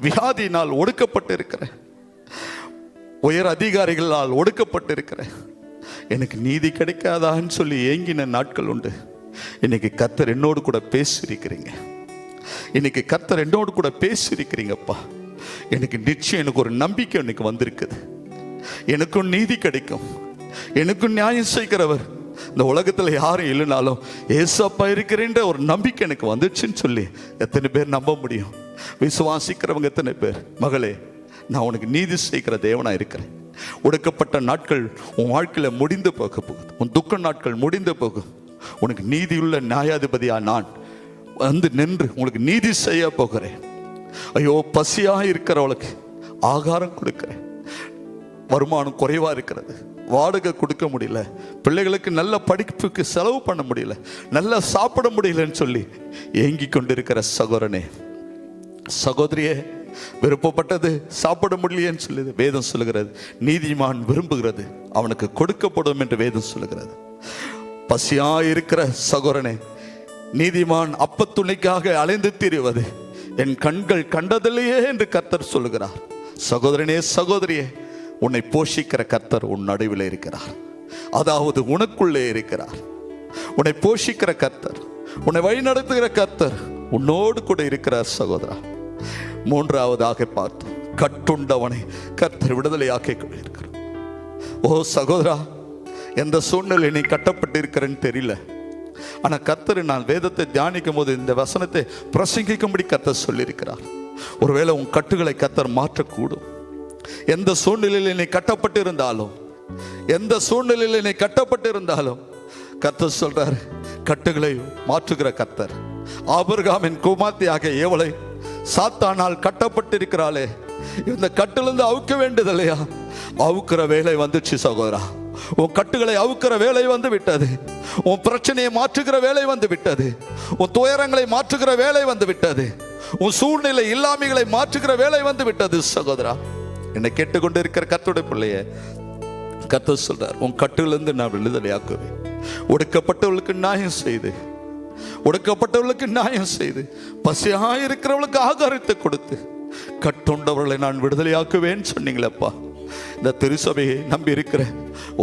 வியாதியினால் ஒடுக்கப்பட்டு இருக்கிறேன், உயர் அதிகாரிகளால் ஒடுக்கப்பட்டு இருக்கிறேன். எனக்கு நீதி கிடைக்காதான்னு சொல்லி ஏங்கின நாட்கள் உண்டு. இன்னைக்கு கர்த்தர் என்னோடு கூட பேசியிருக்கிறீங்க. இன்னைக்கு கர்த்தர் என்னோடு கூட பேசியிருக்கிறீங்கப்பா. எனக்கு நிச்சயம், எனக்கு ஒரு நம்பிக்கை இன்னைக்கு வந்திருக்குது. எனக்கும் நீதி கிடைக்கும், எனக்கும் நியாயம் செய்கிறவர் இந்த உலகத்தில் யாரும் இல்லைனாலும் ஏசப்பா இருக்கிறேன்ற ஒரு நம்பிக்கை எனக்கு வந்துச்சுன்னு சொல்லி எத்தனை பேர் நம்ப முடியும்? விசுவாசிக்கிறவங்க எத்தனை பேர்? மகளே, நான் உனக்கு நீதி செய்கிற தேவனா இருக்கிறேன். ஒடுக்கப்பட்ட நாட்கள் உன் வாழ்க்கையில் முடிந்து போக போகுது. உன் துக்க நாட்கள் முடிந்து போகும். உனக்கு நீதியுள்ள நியாயாதிபதியா நான் வந்து நின்று உங்களுக்கு நீதி செய்ய போகிறேன். ஐயோ, பசியாக இருக்கிறவளுக்கு ஆகாரம் கொடுக்கிறேன். வருமானம் குறைவா இருக்கிறது, வாடகை கொடுக்க முடியல, பிள்ளைகளுக்கு நல்ல படிப்புக்கு செலவு பண்ண முடியல, நல்லா சாப்பிட முடியலன்னு சொல்லி ஏங்கி கொண்டிருக்கிற சகோதரனே, சகோதரியே, விருப்பப்பட்டது சாப்பிட முடியலன்னு சொல்லுது வேதம் சொல்லுகிறது. நீதிமான் விரும்புகிறது அவனுக்கு கொடுக்கப்படும் என்று வேதம் சொல்லுகிறது. பசியா இருக்கிற சகோதரனே, நீதிமான் அப்பத்துணைக்காக அலைந்து திரிவது என் கண்கள் கண்டதில்லையே என்று கர்த்தர் சொல்லுகிறார். சகோதரனே, சகோதரியே, உன்னை போஷிக்கிற கர்த்தர் உன் நடுவில் இருக்கிறார். அதாவது உனக்குள்ளே இருக்கிறார். உன்னை போஷிக்கிற கர்த்தர், உன்னை வழிநடத்துகிற கர்த்தர் உன்னோடு கூட இருக்கிறார். சகோதரா, மூன்றாவதாக பார்த்தோம், கட்டுண்டவனை கர்த்தர் விடுதலையாக்கி இருக்கிறார். ஓ சகோதரா, எந்த சூழ்நிலை நீ கட்டப்பட்டு இருக்கிறன்னு தெரியல. ஆனா கர்த்தர், நான் வேதத்தை தியானிக்கும் போது இந்த வசனத்தை பிரசங்கிக்கும்படி கர்த்தர் சொல்லியிருக்கிறார். ஒருவேளை உன் கட்டுகளை கர்த்தர் மாற்றக்கூடும். எந்த சூழ்நிலையில் நீ கட்டப்பட்டு இருந்தாலும், எந்த சூழ்நிலையில் நீ கட்டப்பட்டு இருந்தாலும் கர்த்தர் சொல்றார், கட்டுகளை மாற்றுகிற கர்த்தர். ஆபிரகாமின் குமார்த்தியாக ஏவலை சாத்தானால் கட்டப்பட்டிருக்கிறாளே, இந்த கட்டிலிருந்து அவுக்க வேண்டியது இல்லையா? அவுக்கிற வேலை வந்துச்சு சகோதரா. உன் கட்டுகளை அவுக்கிற வேலை வந்து விட்டது. உன் பிரச்சனையை மாற்றுகிற வேலை வந்து விட்டது. உன் துயரங்களை மாற்றுகிற வேலை வந்து விட்டது. உன் சூழ்நிலை இல்லாமைகளை மாற்றுகிற வேலை வந்து விட்டது. சகோதரா, என்னை கேட்டுக்கொண்டு இருக்கிற கர்த்தருடைய பிள்ளைய, கர்த்தர் சொல்றார், உன் கட்டுகளிலிருந்து நான் விடுதலையாக்குவேன். ஒடுக்கப்பட்டவர்களுக்கு நியாயம் செய்து, ஒடுக்கப்பட்டவர்களுக்கு நியாயம் செய்து, பசியாக இருக்கிறவர்களுக்கு ஆகாரத்தை கொடுத்து, கட்டுண்டவர்களை நான் விடுதலையாக்குவேன் சொன்னீங்களப்பா. இந்த திருச்சபையை நம்பி இருக்கிற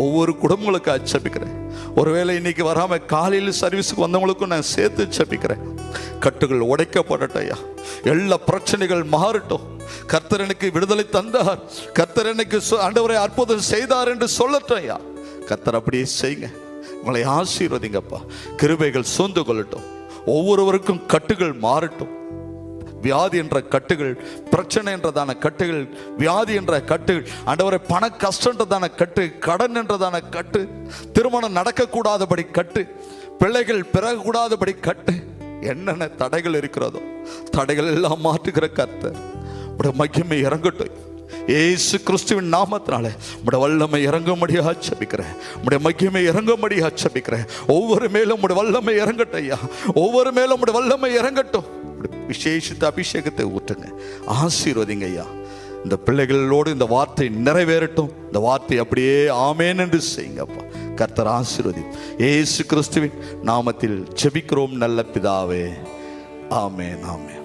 ஒவ்வொரு குடும்பங்களுக்கு அச்சபிக்கிறேன். ஒருவேளை இன்னைக்கு வராம காலையில் சர்வீஸுக்கு வந்தவங்களுக்கும் நான் சேர்த்து சபிக்கிறேன். கட்டுகள் உடைக்கப்படட்டையா, எல்லா பிரச்சனைகள் மாறட்டும். கர்த்தர் எனக்கு விடுதலை தந்தார், கர்த்தர் எனக்கு ஆண்டவரை அற்புதம் செய்தார் என்று சொல்லட்டையா. கர்த்தர் அப்படியே செய்யுங்க. உங்களை ஆசீர்வதிங்கப்பா. கிருபைகள் சூழ்ந்து கொள்ளட்டும். ஒவ்வொருவருக்கும் கட்டுகள் மாறட்டும். வியாதி என்ற கட்டுகள், பிரச்சனை என்றதான கட்டுகள், வியாதி என்ற கட்டுகள், ஆண்டவரை பண கஷ்டன்றதான கட்டு, கடன் என்றதான கட்டு, திருமணம் நடக்கக்கூடாதபடி கட்டு, பிள்ளைகள் பிறகக்கூடாதபடி கட்டு, என்னென்ன தடைகள் இருக்கிறதோ தடைகள் எல்லாம் மாற்றுகிற கர்த்தர் உடைய மகிமை இறங்கட்டும். ஏசு கிறிஸ்துவின் நாமத்தினால உடைய வல்லமை இறங்கும்படியாக ஜெபிக்கிறேன். உடைய மகிமை இறங்கும்படியாக ஜெபிக்கிறேன். ஒவ்வொரு மேலும் உடைய வல்லமை இறங்கட்டும் ஐயா. ஒவ்வொரு மேலும் உடைய வல்லமை இறங்கட்டும். விசேஷித்த அபிஷேகத்தை ஊற்றுங்க. ஆசீர்வதிங்க ஐயா. இந்த பிள்ளைகளோடு இந்த வார்த்தை நிறைவேறட்டும். இந்த வார்த்தை அப்படியே ஆமேன் என்று செய்யுங்கப்பா. கர்த்தர் ஆசீர்வதி. ஏசு கிறிஸ்துவின் நாமத்தில் ஜெபிக்கிறோம் நல்ல பிதாவே. ஆமேன், ஆமேன்.